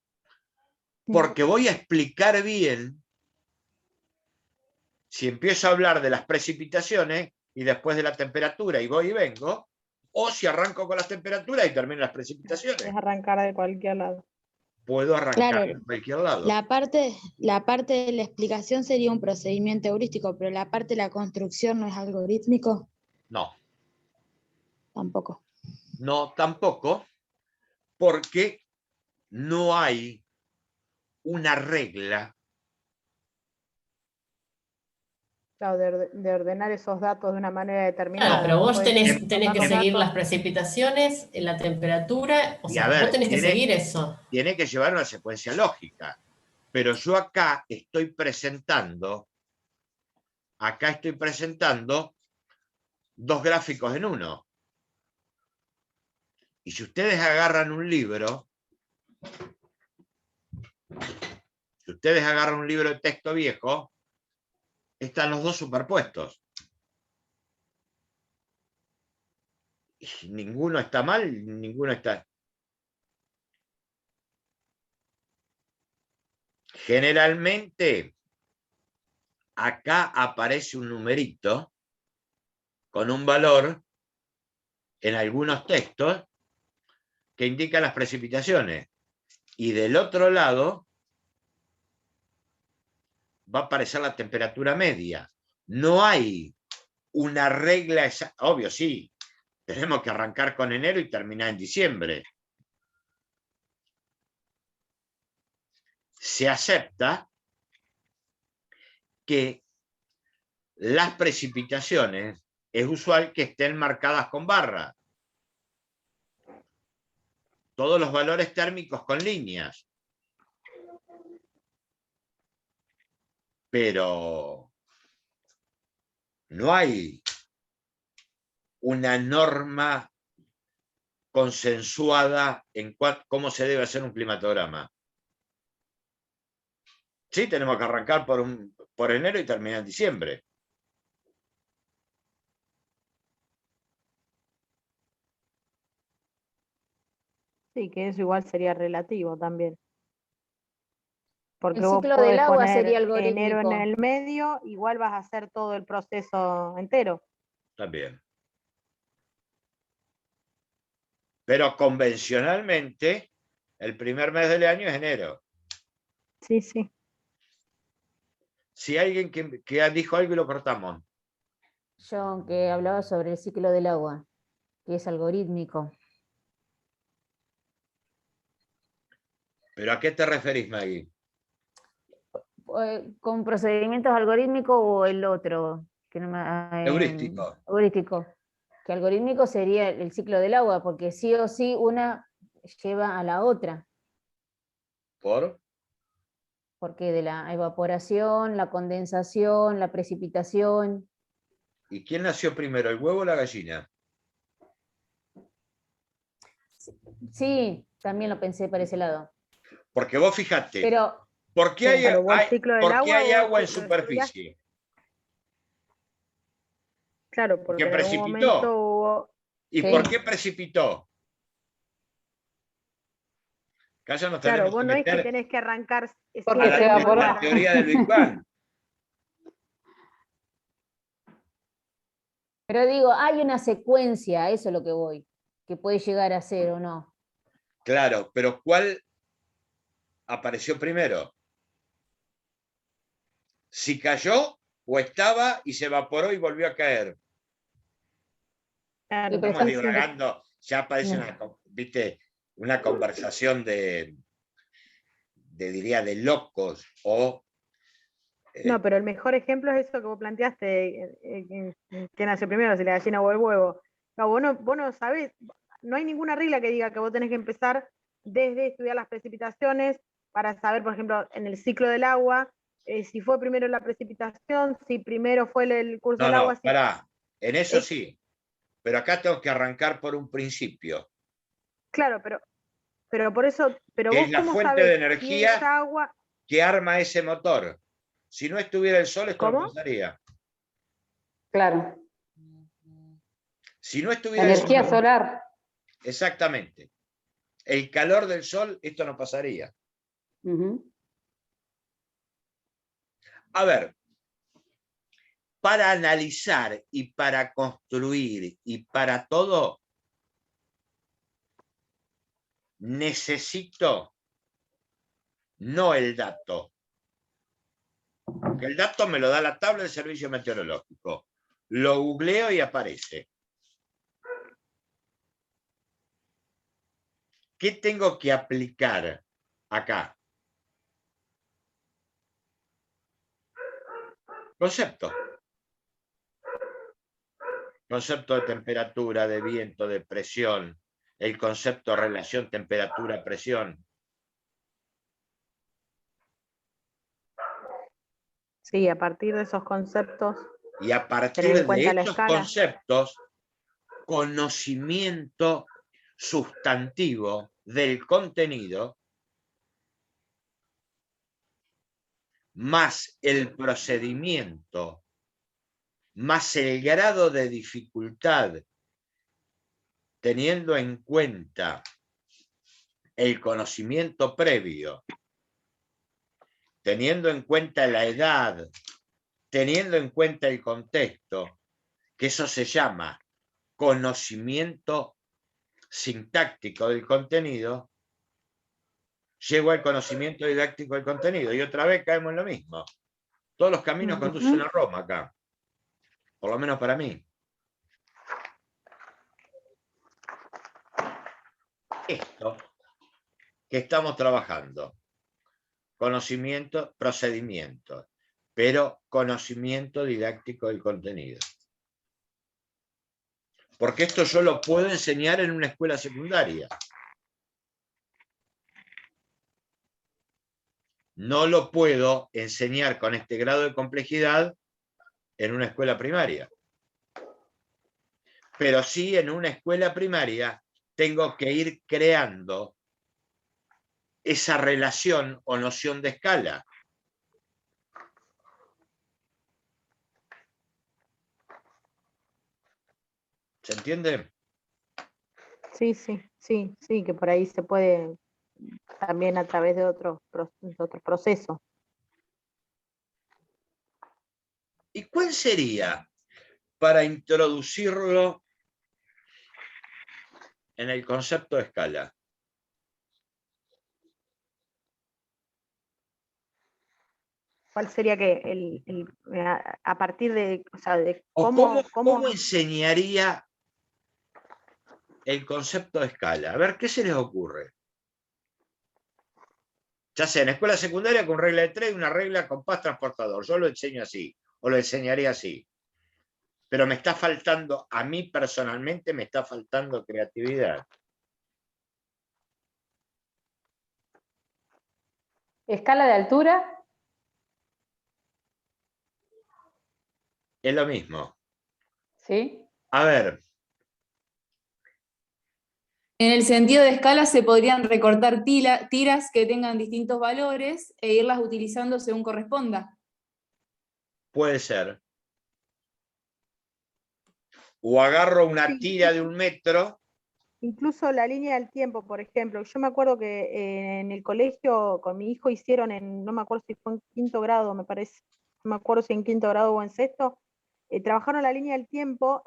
Porque voy a explicar bien si empiezo a hablar de las precipitaciones y después de la temperatura y voy y vengo, o si arranco con las temperaturas y termino las precipitaciones. Es arrancar de cualquier lado. Puedo arrancar Claro, de cualquier lado. la parte de la explicación sería un procedimiento heurístico, pero la parte de la construcción no es algorítmico, No, tampoco. no tampoco, porque no hay una regla. Claro, de ordenar esos datos de una manera determinada. Claro, pero vos Puedes tenés que tomar los seguir datos. las precipitaciones, la temperatura, o Y sea, a ver, vos tenés que seguir eso. tiene que llevar una secuencia lógica. Pero yo acá estoy presentando dos gráficos en uno. Y si ustedes agarran un libro, de texto viejo, están los dos superpuestos. Y ninguno está mal, ninguno está... Generalmente, acá aparece un numerito con un valor en algunos textos que indica las precipitaciones. Y del otro lado va a aparecer la temperatura media. No hay una regla exacta. Obvio, sí, tenemos que arrancar con enero y terminar en diciembre. Se acepta que las precipitaciones es usual que estén marcadas con barra. Todos los valores térmicos con líneas. Pero no hay una norma consensuada en cómo se debe hacer un climatograma. Sí, tenemos que arrancar por enero y terminar en diciembre. Sí, que eso igual sería relativo también. Porque El vos ciclo podés del agua poner sería enero en algorítmico. el medio, igual vas a hacer todo el proceso entero. También. Pero convencionalmente, el primer mes del año es enero. Sí, sí. Si alguien que dijo algo y lo cortamos. Yo que hablaba sobre el ciclo del agua, que es algorítmico. ¿Pero a qué te referís, Maggie? ¿Con procedimientos algorítmicos o el otro? Que no Heurístico. heurístico. Que algorítmico sería el ciclo del agua, porque sí o sí una lleva a la otra. ¿Por? Porque de la evaporación, la condensación, la precipitación. ¿Y quién nació primero, el huevo o la gallina? Sí, también lo pensé por ese lado. Porque vos fijate, Pero ¿por qué hay, Claro, vos el ciclo del ¿por qué hay vos agua en ciclo de lluvia. superficie? Claro, Porque porque en algún precipitó. momento hubo... ¿Y sí. por qué precipitó? Acá ya nos Claro, tenemos vos que no es que meter tenés que arrancar Porque a se siempre evaporó. la teoría del Big Bang. Pero digo, hay una secuencia, eso es lo que voy, que puede llegar a ser o no. Claro, pero ¿cuál apareció primero? Si cayó o estaba y se evaporó y volvió a caer. Claro, Sí, pero Estamos sí, sí. divagando, ya parece No. una conversación diría, de locos o... No, pero el mejor ejemplo es eso que vos planteaste, ¿qué nace primero, si la gallina o el huevo? No, vos no sabés, no hay ninguna regla que diga que vos tenés que empezar desde estudiar las precipitaciones para saber, por ejemplo, en el ciclo del agua, si fue primero la precipitación, si primero fue el curso del agua. No, pará, en eso Es- sí, pero acá tengo que arrancar por un principio, Claro, pero por eso, pero que vos es la cómo fuente de sabés si energía esa agua, que arma ese motor. Si no estuviera el sol, esto no ¿cómo? pasaría. Claro. Si no estuviera el Energía sol, solar. exactamente, el calor del sol, esto no pasaría. Ujú. A ver, para analizar y para construir y para todo, necesito no el dato, que el dato me lo da la tabla del servicio meteorológico. Lo googleo y aparece. ¿Qué tengo que aplicar acá? Concepto. Concepto de temperatura, de viento, de presión, el concepto de relación temperatura-presión. Sí, a partir de esos conceptos, Y a tener partir en cuenta de la estos escala. conceptos, conocimiento sustantivo del contenido, más el procedimiento, más el grado de dificultad, teniendo en cuenta el conocimiento previo, teniendo en cuenta la edad, teniendo en cuenta el contexto, que eso se llama conocimiento sintáctico del contenido, llego al conocimiento didáctico del contenido. Y otra vez caemos en lo mismo. Todos los caminos conducen a Roma acá, por lo menos para mí. Esto que estamos trabajando, conocimiento, procedimiento, pero conocimiento didáctico del contenido. Porque esto yo lo puedo enseñar en una escuela secundaria. No lo puedo enseñar con este grado de complejidad en una escuela primaria. Pero sí en una escuela primaria tengo que ir creando esa relación o noción de escala. ¿Se entiende? Sí, que por ahí se puede también a través de otros procesos. ¿Y cuál sería para introducirlo en el concepto de escala? ¿Cuál sería que a partir de, o sea, de ¿O cómo cómo enseñaría el concepto de escala? A ver, ¿qué se les ocurre? Ya sea en escuela secundaria con regla de 3 y una regla compás transportador. Yo lo enseño así, o lo enseñaría así. Pero me está faltando, a mí personalmente me está faltando creatividad. Escala de altura. Es lo mismo. ¿Sí? A ver, En el sentido de escala se podrían recortar tiras que tengan distintos valores e irlas utilizando según corresponda. puede ser. O agarro una Sí, tira de 1 metro. incluso la línea del tiempo, por ejemplo, yo me acuerdo que en el colegio con mi hijo hicieron, no me acuerdo si fue en 5º grado, me parece, no me acuerdo si en 5º grado o en 6º, trabajaron la línea del tiempo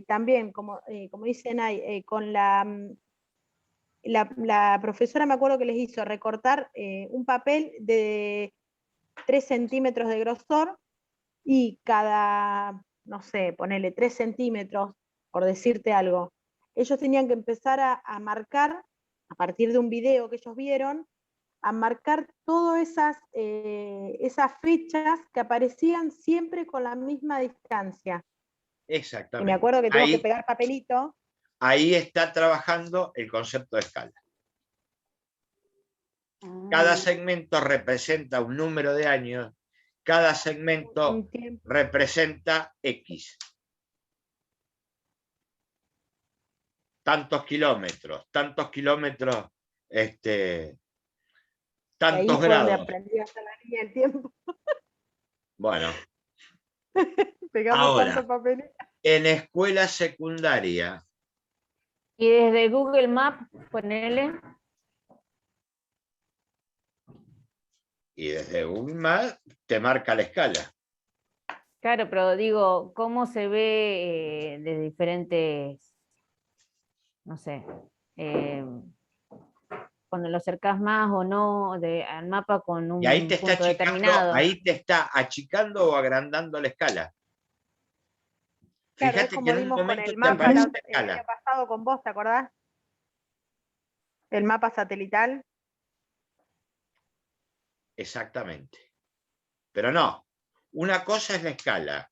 también, como dicen ahí, con la profesora me acuerdo que les hizo recortar un papel de 3 centímetros de grosor y cada, no sé, ponele 3 centímetros, por decirte algo, ellos tenían que empezar a marcar, a partir de un video que ellos vieron, a marcar todas esas fechas que aparecían siempre con la misma distancia. Y me Exactamente. acuerdo que tuvimos que pegar papelito. Ahí está trabajando el concepto de escala. Cada segmento representa un número de años, cada segmento Un tiempo. representa X. Tantos kilómetros, Ahí tantos fue donde grados. aprendí a hacer la línea del tiempo. Bueno, Pegamos ahora, tanto papel. en escuela secundaria, Y desde Google Maps, ponele. y desde Google Maps te marca la escala. Claro, pero digo, ¿cómo se ve de diferentes, no sé, cuando lo acercás más o no al mapa con Y ahí un te está punto determinado? ahí te está achicando o agrandando la escala. Claro, es Fíjate que como en un dimos con momento el te mapa aparece la el año escala. pasado con vos, ¿te acordás? El mapa satelital. Exactamente. Pero no, una cosa es la escala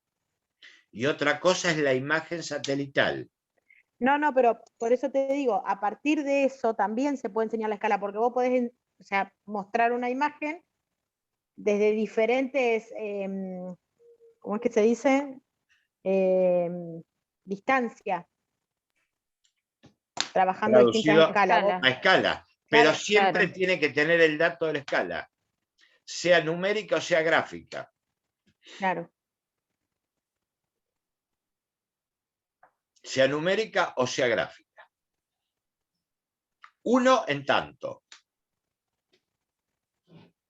y otra cosa es la imagen satelital. No, pero por eso te digo, a partir de eso también se puede enseñar la escala, porque vos podés, o sea, mostrar una imagen desde diferentes, ¿cómo es que se dice? Distancias, trabajando distintas Traducido escalas. Vos- a escala, pero Claro, siempre claro. tiene que tener el dato de la escala, sea numérica o sea gráfica. claro. Sea numérica o sea gráfica. Uno en tanto.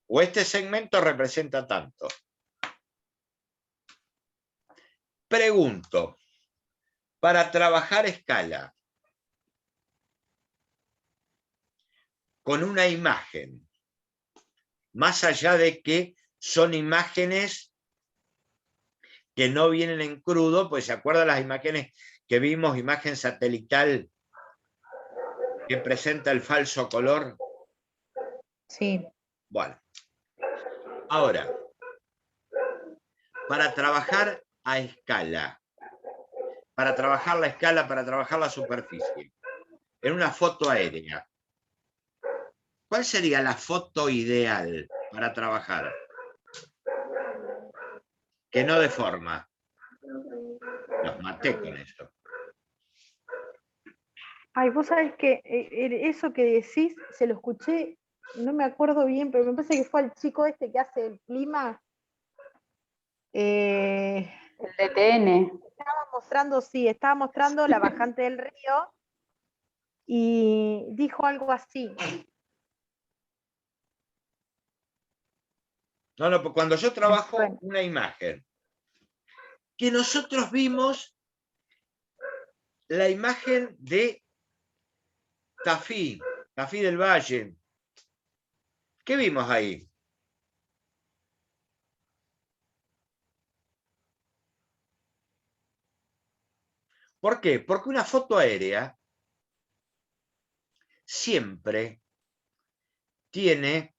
O este segmento representa tanto. Pregunto, para trabajar escala con una imagen, más allá de que son imágenes que no vienen en crudo, pues se acuerdan las imágenes que vimos, imagen satelital que presenta el falso color. Sí. Bueno, ahora, para trabajar a escala, para trabajar la escala, para trabajar la superficie, en una foto aérea, ¿cuál sería la foto ideal para trabajar? Que no deforma. Los maté con eso. Ay, vos sabés que eso que decís, se lo escuché, no me acuerdo bien, pero me parece que fue al chico este que hace el clima. El DTN. Estaba mostrando la bajante del río y dijo algo así. No, pues cuando yo trabajo Bueno. una imagen, que nosotros vimos la imagen de Tafí del Valle. ¿Qué vimos ahí? ¿Por qué? Porque una foto aérea siempre tiene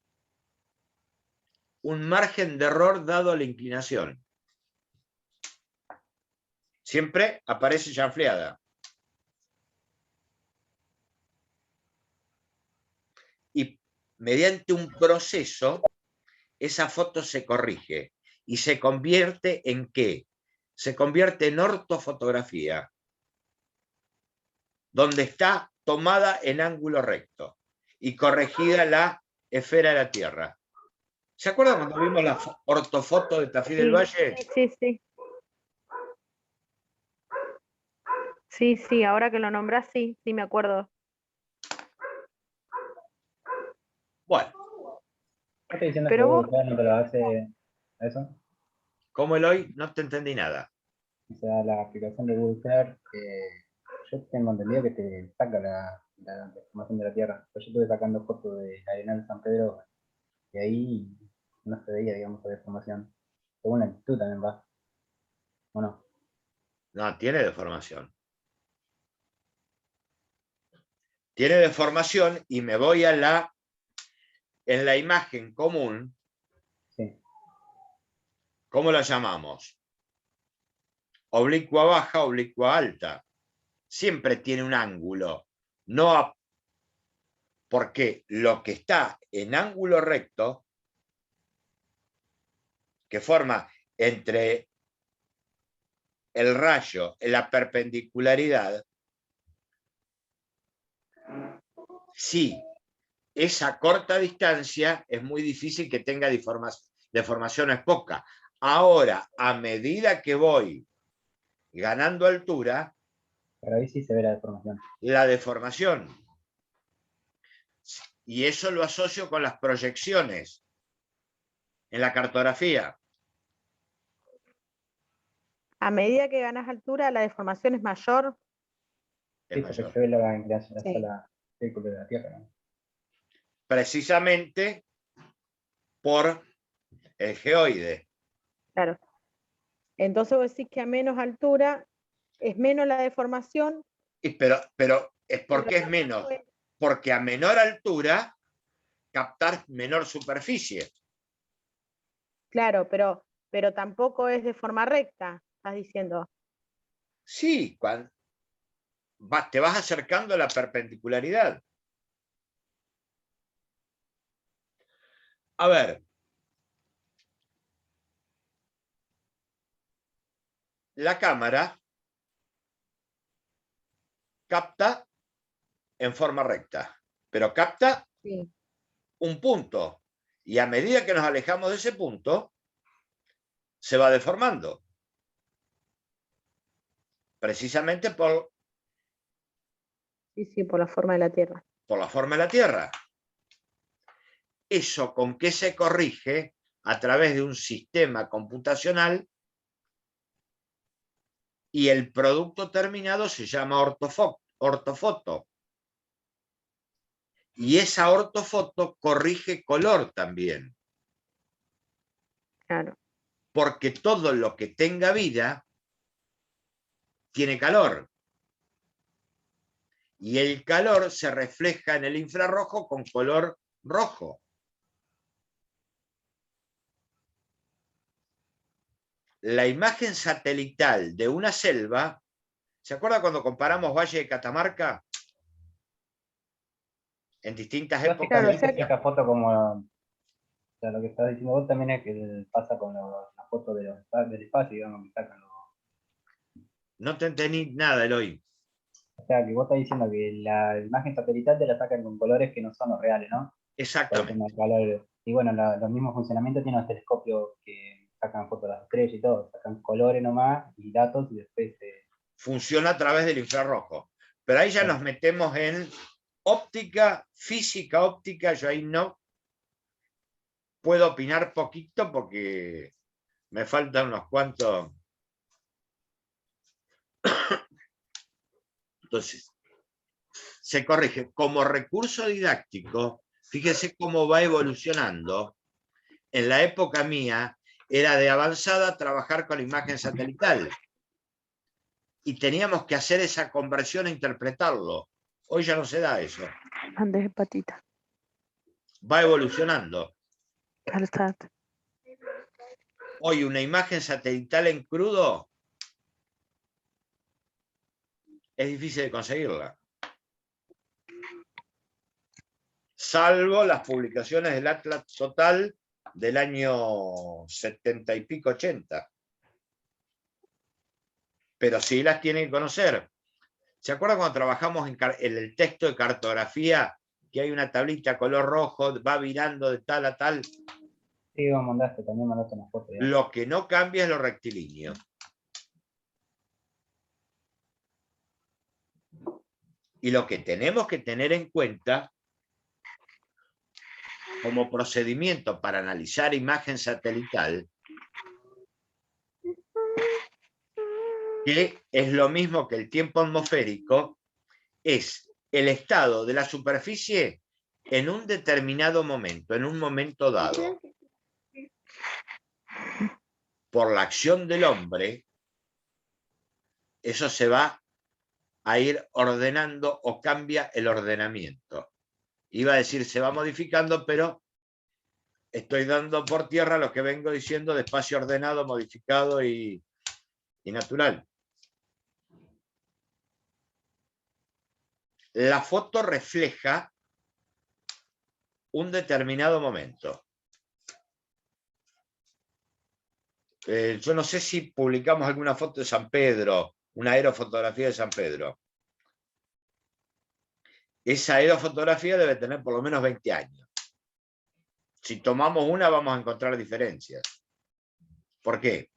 un margen de error dado la inclinación. Siempre aparece chanfleada. Y mediante un proceso, esa foto se corrige y se convierte ¿en qué? Se convierte en ortofotografía, donde está tomada en ángulo recto y corregida la esfera de la Tierra. ¿Se acuerdan cuando vimos la ortofoto de Tafí del Valle? Sí. Sí, ahora que lo nombrás, sí, me acuerdo. Bueno. ¿No estás diciendo Pero que vos- Google no te lo hace eso? ¿Cómo, Eloy? No te entendí nada. O sea, la aplicación de Google Earth, yo tengo entendido que te saca la información de la Tierra. Pero yo estuve sacando fotos de Arenal de San Pedro y ahí no se veía, digamos, la deformación. Según la altitud también va. ¿O no? No, tiene deformación. Tiene deformación y me voy en la imagen común. Sí. ¿Cómo la llamamos? Oblicua baja, oblicua alta. Siempre tiene un ángulo. No Porque lo que está en ángulo recto, que forma entre el rayo y la perpendicularidad, sí, esa corta distancia es muy difícil que tenga deformaciones pocas. Ahora, a medida que voy ganando altura, Pero ahí sí se ve la deformación. la deformación. Y eso lo asocio con las proyecciones en la cartografía. A medida que ganas altura, la deformación es mayor. Es Sí, porque mayor. se ve la inclinación Sí. hacia la círculo de la Tierra, ¿no? Precisamente por el geoide. Claro. Entonces vos decís que a menos altura es menos la deformación. Pero ¿por qué es pero menos? tampoco es- Porque a menor altura captar menor superficie. Claro, pero tampoco es de forma recta, estás diciendo. Sí, te vas acercando a la perpendicularidad. A ver, la cámara capta en forma recta, pero capta Sí. un punto. Y a medida que nos alejamos de ese punto, se va deformando. Precisamente Sí, por la forma de la Tierra. por la forma de la Tierra. ¿Eso con qué se corrige? A través de un sistema computacional, y el producto terminado se llama ortofoto. Y esa ortofoto corrige color también. Claro. Porque todo lo que tenga vida tiene calor. Y el calor se refleja en el infrarrojo con color rojo. La imagen satelital de una selva, ¿se acuerda cuando comparamos Valle de Catamarca? En distintas épocas. Claro, o Básicamente sea que- esta foto como, o sea, lo que estás diciendo vos también es que pasa con la foto del espacio, digamos, que sacan los. No te entendí nada, Eloy. O sea, que vos estás diciendo que la imagen satelital te la sacan con colores que no son los reales, ¿no? Por el tema Exactamente. del calor. Y bueno, los mismos funcionamientos tienen los telescopios que sacan fotos de las estrellas y todo, sacan colores nomás y datos y después Funciona a través del infrarrojo. Pero ahí ya nos metemos en óptica, física óptica. Yo ahí no puedo opinar poquito porque me faltan unos cuantos. Entonces, se corrige como recurso didáctico. Fíjese cómo va evolucionando. En la época mía era de avanzada trabajar con imagen satelital y teníamos que hacer esa conversión e interpretarlo. Hoy ya no se da eso. Andes de patita. Va evolucionando. Calzat. Hoy una imagen satelital en crudo es difícil de conseguirla. Salvo las publicaciones del Atlas Total del año 70 y pico, 80. Pero sí las tienen que conocer. ¿Se acuerdan cuando trabajamos en el texto de cartografía, que hay una tablita color rojo, va virando de tal a tal? sí, también mandaste una foto. Ya. Lo que no cambia es lo rectilíneo. Y lo que tenemos que tener en cuenta como procedimiento para analizar imagen satelital, que es lo mismo que el tiempo atmosférico, es el estado de la superficie en un determinado momento, en un momento dado. Por la acción del hombre, eso se va a ir ordenando o cambia el ordenamiento. Iba a decir se va modificando, pero estoy dando por tierra lo que vengo diciendo de espacio ordenado, modificado y natural. La foto refleja un determinado momento. Yo no sé si publicamos alguna foto de San Pedro, una aerofotografía de San Pedro. Esa aerofotografía debe tener por lo menos 20 años. Si tomamos una vamos a encontrar diferencias. ¿Por qué?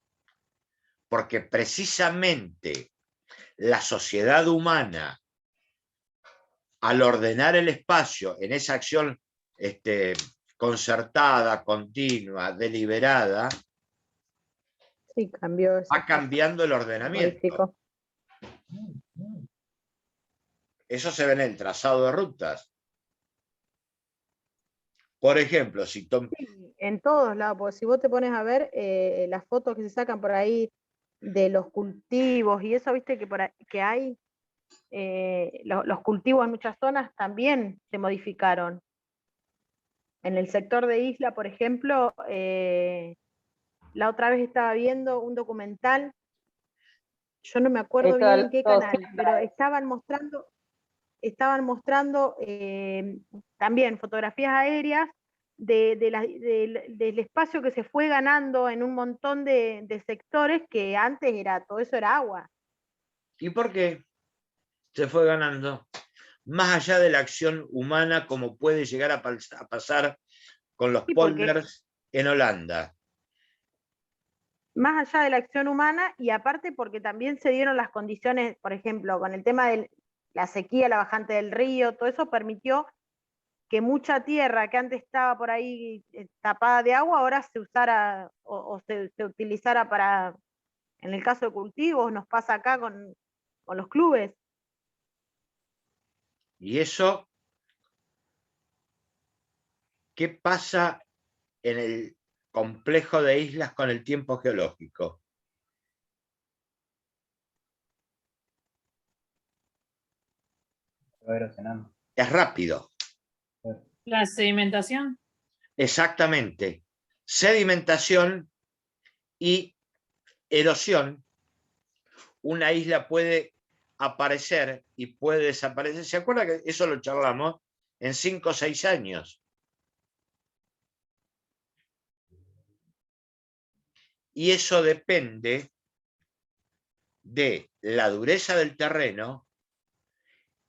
Porque precisamente la sociedad humana, al ordenar el espacio en esa acción concertada, continua, deliberada, Sí, cambió eso. va cambiando el ordenamiento. Modificó. Eso se ve en el trazado de rutas. Por ejemplo, si En todos lados, porque si vos te pones a ver las fotos que se sacan por ahí de los cultivos y eso, viste que hay, los cultivos en muchas zonas también se modificaron. En el sector de Isla, por ejemplo, la otra vez estaba viendo un documental, yo no me acuerdo bien en qué canal, pero estaban mostrando también fotografías aéreas del espacio que se fue ganando en un montón de sectores que antes todo eso era agua. ¿Y por qué se fue ganando? Más allá de la acción humana, como puede llegar a pasar con los polders en Holanda. Más allá de la acción humana, y aparte porque también se dieron las condiciones, por ejemplo, con el tema de la sequía, la bajante del río, todo eso permitió que mucha tierra que antes estaba por ahí tapada de agua, ahora se usara o se utilizara para, en el caso de cultivos, nos pasa acá con los clubes. Y eso, ¿qué pasa en el complejo de islas con el tiempo geológico? Es rápido. La sedimentación. Exactamente. Sedimentación y erosión. Una isla puede aparecer y puede desaparecer. ¿Se acuerda que eso lo charlamos? En 5 o 6 años. Y eso depende de la dureza del terreno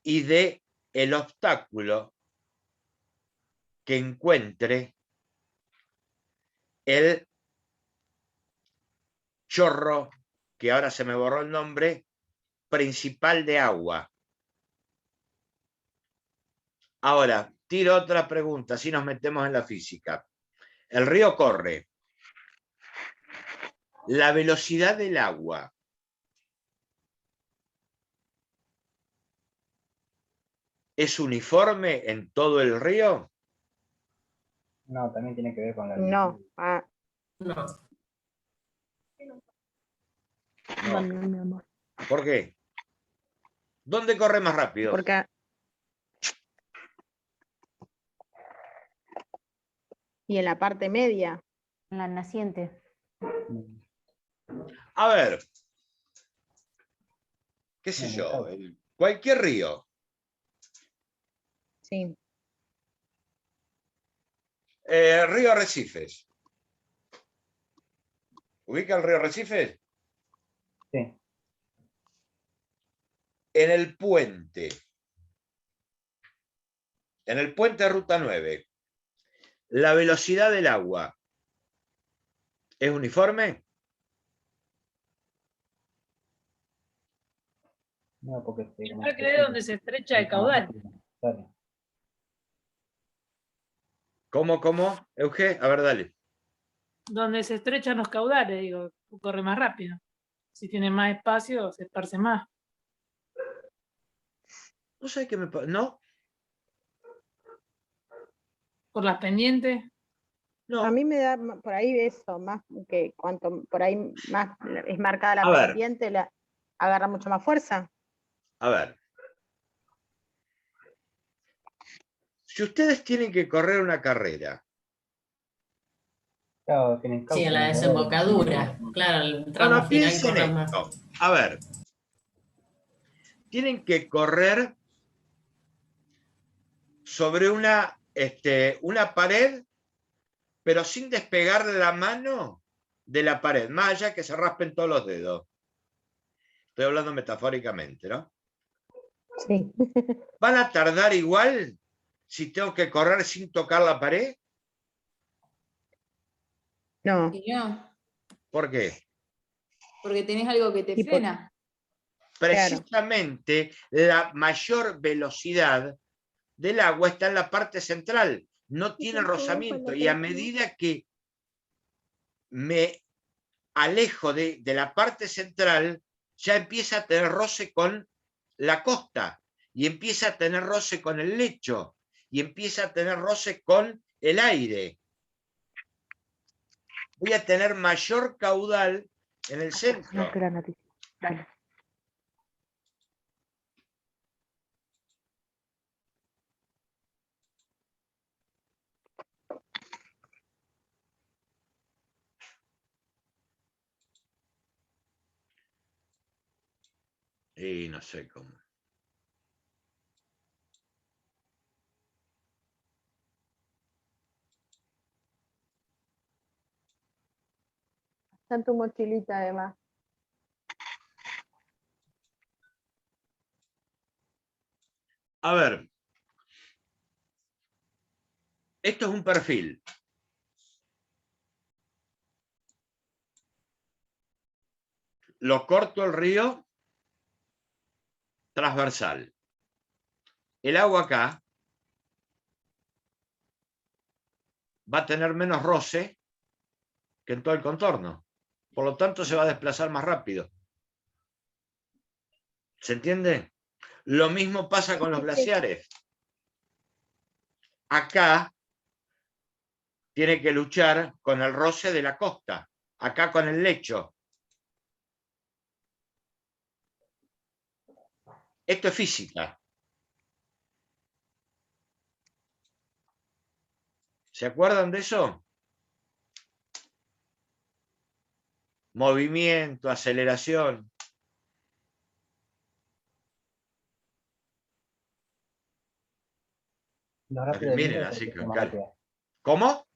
y de el obstáculo que encuentre el chorro, que ahora se me borró el nombre, principal de agua. Ahora, tiro otra pregunta, así nos metemos en la física. El río corre. La velocidad del agua ¿es uniforme en todo el río? No, también tiene que ver con la... No. No. No. ¿Por qué? ¿Dónde corre más rápido? Porque y en la parte media. En la naciente. A ver, qué sé yo, cualquier río. Sí. Río Arrecifes. ¿Ubica el río Arrecifes? Sí. En el puente de Ruta 9, ¿la velocidad del agua es uniforme? No, porque Creo que es donde se estrecha el caudal. ¿Cómo? Euge, a ver, dale. Donde se estrechan los caudales, digo, corre más rápido. Si tiene más espacio, se esparce más. No sé qué ¿no? Por las pendientes. No. A mí me da por ahí eso, más que cuanto por ahí más es marcada A la ver. pendiente, agarra mucho más fuerza. A ver. Si ustedes tienen que correr una carrera. Claro, Sí, en la desembocadura. Claro, el tramo final Piensen corre más. esto. A ver. Tienen que correr sobre una una pared, pero sin despegar la mano de la pared, más allá que se raspen todos los dedos. Estoy hablando metafóricamente, ¿no? Sí. ¿Van a tardar igual si tengo que correr sin tocar la pared? No. Y no, ¿Por qué? porque tenés algo que te Y por- frena. Precisamente la mayor velocidad del agua está en la parte central, no tiene rozamiento, y a medida que me alejo de la parte central, ya empieza a tener roce con la costa, y empieza a tener roce con el lecho, y empieza a tener roce con el aire. Voy a tener mayor caudal en el centro. No, espera, noticia. Dale. Y no sé cómo. Está en tu mochilita, además. A ver. Esto es un perfil. Lo corto el río transversal. El agua acá va a tener menos roce que en todo el contorno. Por lo tanto, se va a desplazar más rápido. ¿Se entiende? Lo mismo pasa con los glaciares. Acá tiene que luchar con el roce de la costa. Acá con el lecho. Esto es física. ¿Se acuerdan de eso? Movimiento, aceleración. Lo rápido del Miren, Nilo así porque que es más acá. rápido. ¿Cómo?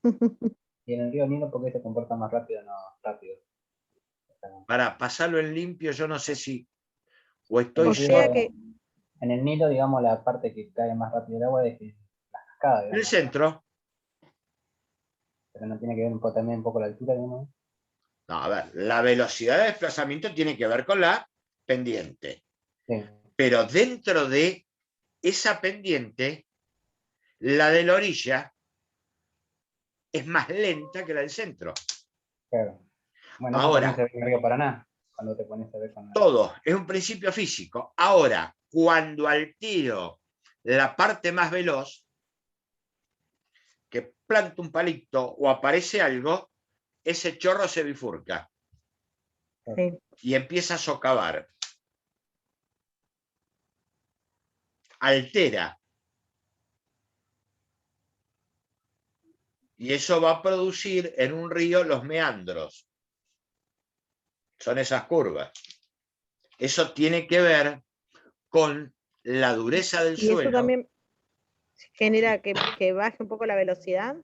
Y en el río Nilo porque se comporta más rápido, no rápido. Para pasarlo en limpio, yo no sé si o En estoy el O yo sea que en el Nilo, digamos, la parte que cae más rápido el agua es la cascada, en el digamos, centro. pero no tiene que ver también un poco la altura, digamos. No, a ver, la velocidad de desplazamiento tiene que ver con la pendiente. Sí, Pero dentro de esa pendiente, la de la orilla es más lenta que la del centro. claro. Bueno, eso Ahora, también se ve en el río Paraná, cuando te pones a ver con todo es un principio físico. Ahora, cuando altero la parte más veloz, que planto un palito o aparece algo, ese chorro se bifurca sí. y empieza a socavar. Altera. Y eso va a producir en un río los meandros. Son esas curvas. Eso tiene que ver con la dureza del Y eso suelo. también genera que baje un poco la velocidad.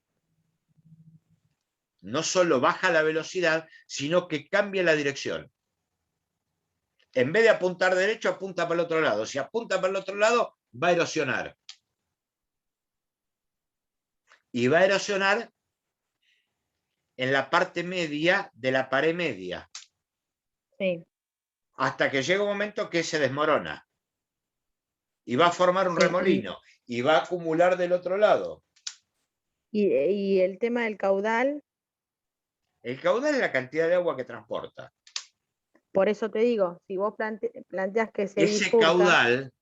No solo baja la velocidad, sino que cambia la dirección. En vez de apuntar derecho, apunta para el otro lado. Si apunta para el otro lado, va a erosionar. Y va a erosionar en la parte media de la pared media. Sí. Hasta que llega un momento que se desmorona. Y va a formar un Sí, remolino. Y va a acumular del otro lado. Y el tema del caudal, El caudal es la cantidad de agua que transporta. por eso te digo, si vos planteas que se Ese bifurca, caudal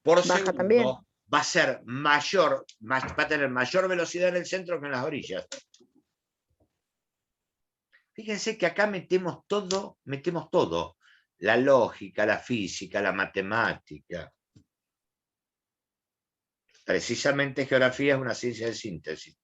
por baja también. segundo va a ser mayor, va a tener mayor velocidad en el centro que en las orillas. Fíjense que acá metemos todo. La lógica, la física, la matemática. Precisamente geografía es una ciencia de síntesis.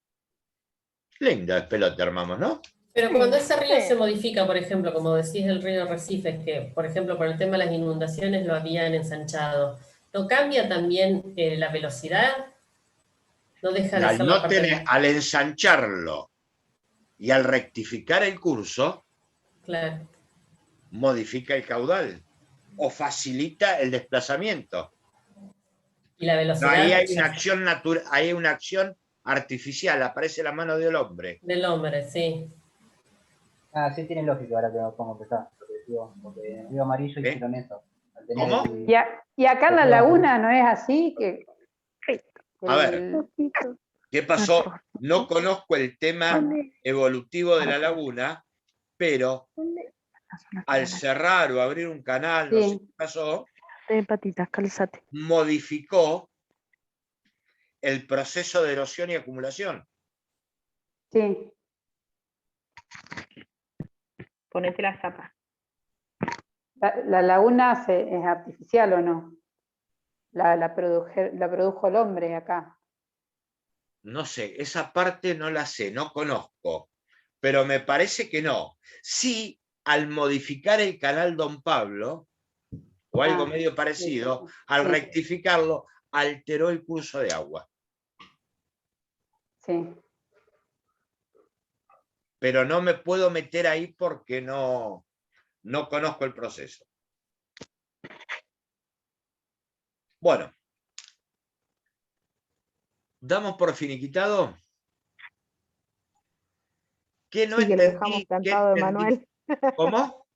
Linda el pelota, armamos, ¿no? Pero cuando ese río Sí. se modifica, por ejemplo, como decís el río Arrecifes, que por ejemplo por el tema de las inundaciones lo habían ensanchado, ¿no cambia también la velocidad? No deja Y de al, ser la no parte tener, más- al ensancharlo y al rectificar el curso, Claro. modifica el caudal o facilita el desplazamiento. Y la No, velocidad ahí hay ya una acción natural, hay una acción artificial, aparece la mano del hombre. del hombre, sí. Ah, sí tiene lógica ahora que me pongo a pensar. Porque en Río Amarillo ¿Eh? hicieron eso. Al tener ¿Cómo? Y acá en la laguna no es así, que A ver, el- ¿qué pasó? No conozco el tema evolutivo de la laguna, pero al cerrar o abrir un canal, no sé sí, qué pasó, De patitas, calzate. modificó el proceso de erosión y acumulación. sí. Ponete las zapas. La laguna es artificial o no? La produjo el hombre acá. No sé, esa parte no la sé, no conozco, pero me parece que no. Sí, al modificar el canal Don Pablo, o algo medio parecido, al sí. rectificarlo, alteró el curso de agua. Sí. Pero no me puedo meter ahí porque no conozco el proceso. Bueno, damos por finiquitado. ¿Qué no Sí, que lo dejamos entendí? ¿Qué plantado de entendí? Manuel. ¿Cómo?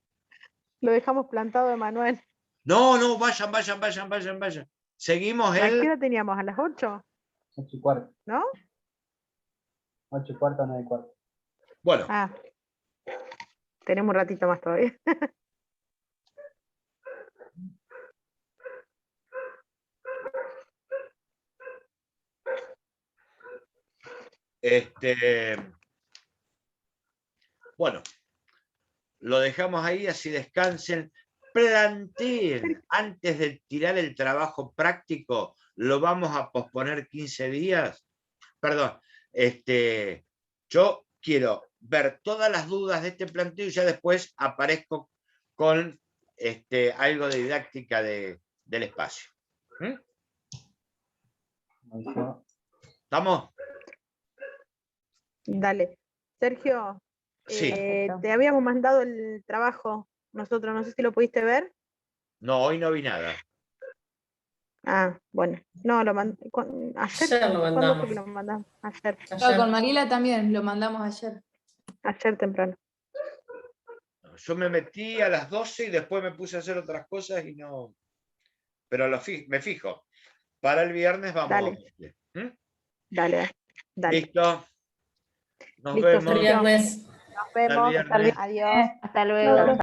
Lo dejamos plantado de Manuel. No, vayan. Seguimos ¿A qué el... hora teníamos? ¿A las 8? 8:15. ¿No? 8:15, 9:15. Bueno, Ah, tenemos un ratito más todavía. bueno, lo dejamos ahí, así descansen. Planteen, antes de tirar el trabajo práctico, lo vamos a posponer 15 días. Perdón, yo quiero ver todas las dudas de este planteo y ya después aparezco con algo de didáctica del espacio. ¿Estamos? Dale. Sergio, Sí. te habíamos mandado el trabajo nosotros, no sé si lo pudiste ver. No, hoy no vi nada. Ah, bueno. No, lo mandé. Ayer, Ayer lo ¿cuándo mandamos. fue que lo mandamos? Ayer. Claro, con Mariela también, lo mandamos ayer. Ayer temprano. Yo me metí a las 12 y después me puse a hacer otras cosas y no. Pero me fijo. Para el viernes vamos. Dale. Dale. Listo. Nos Listo, vemos. Hasta el Sergio. viernes. Nos vemos. viernes. Adiós. Hasta luego.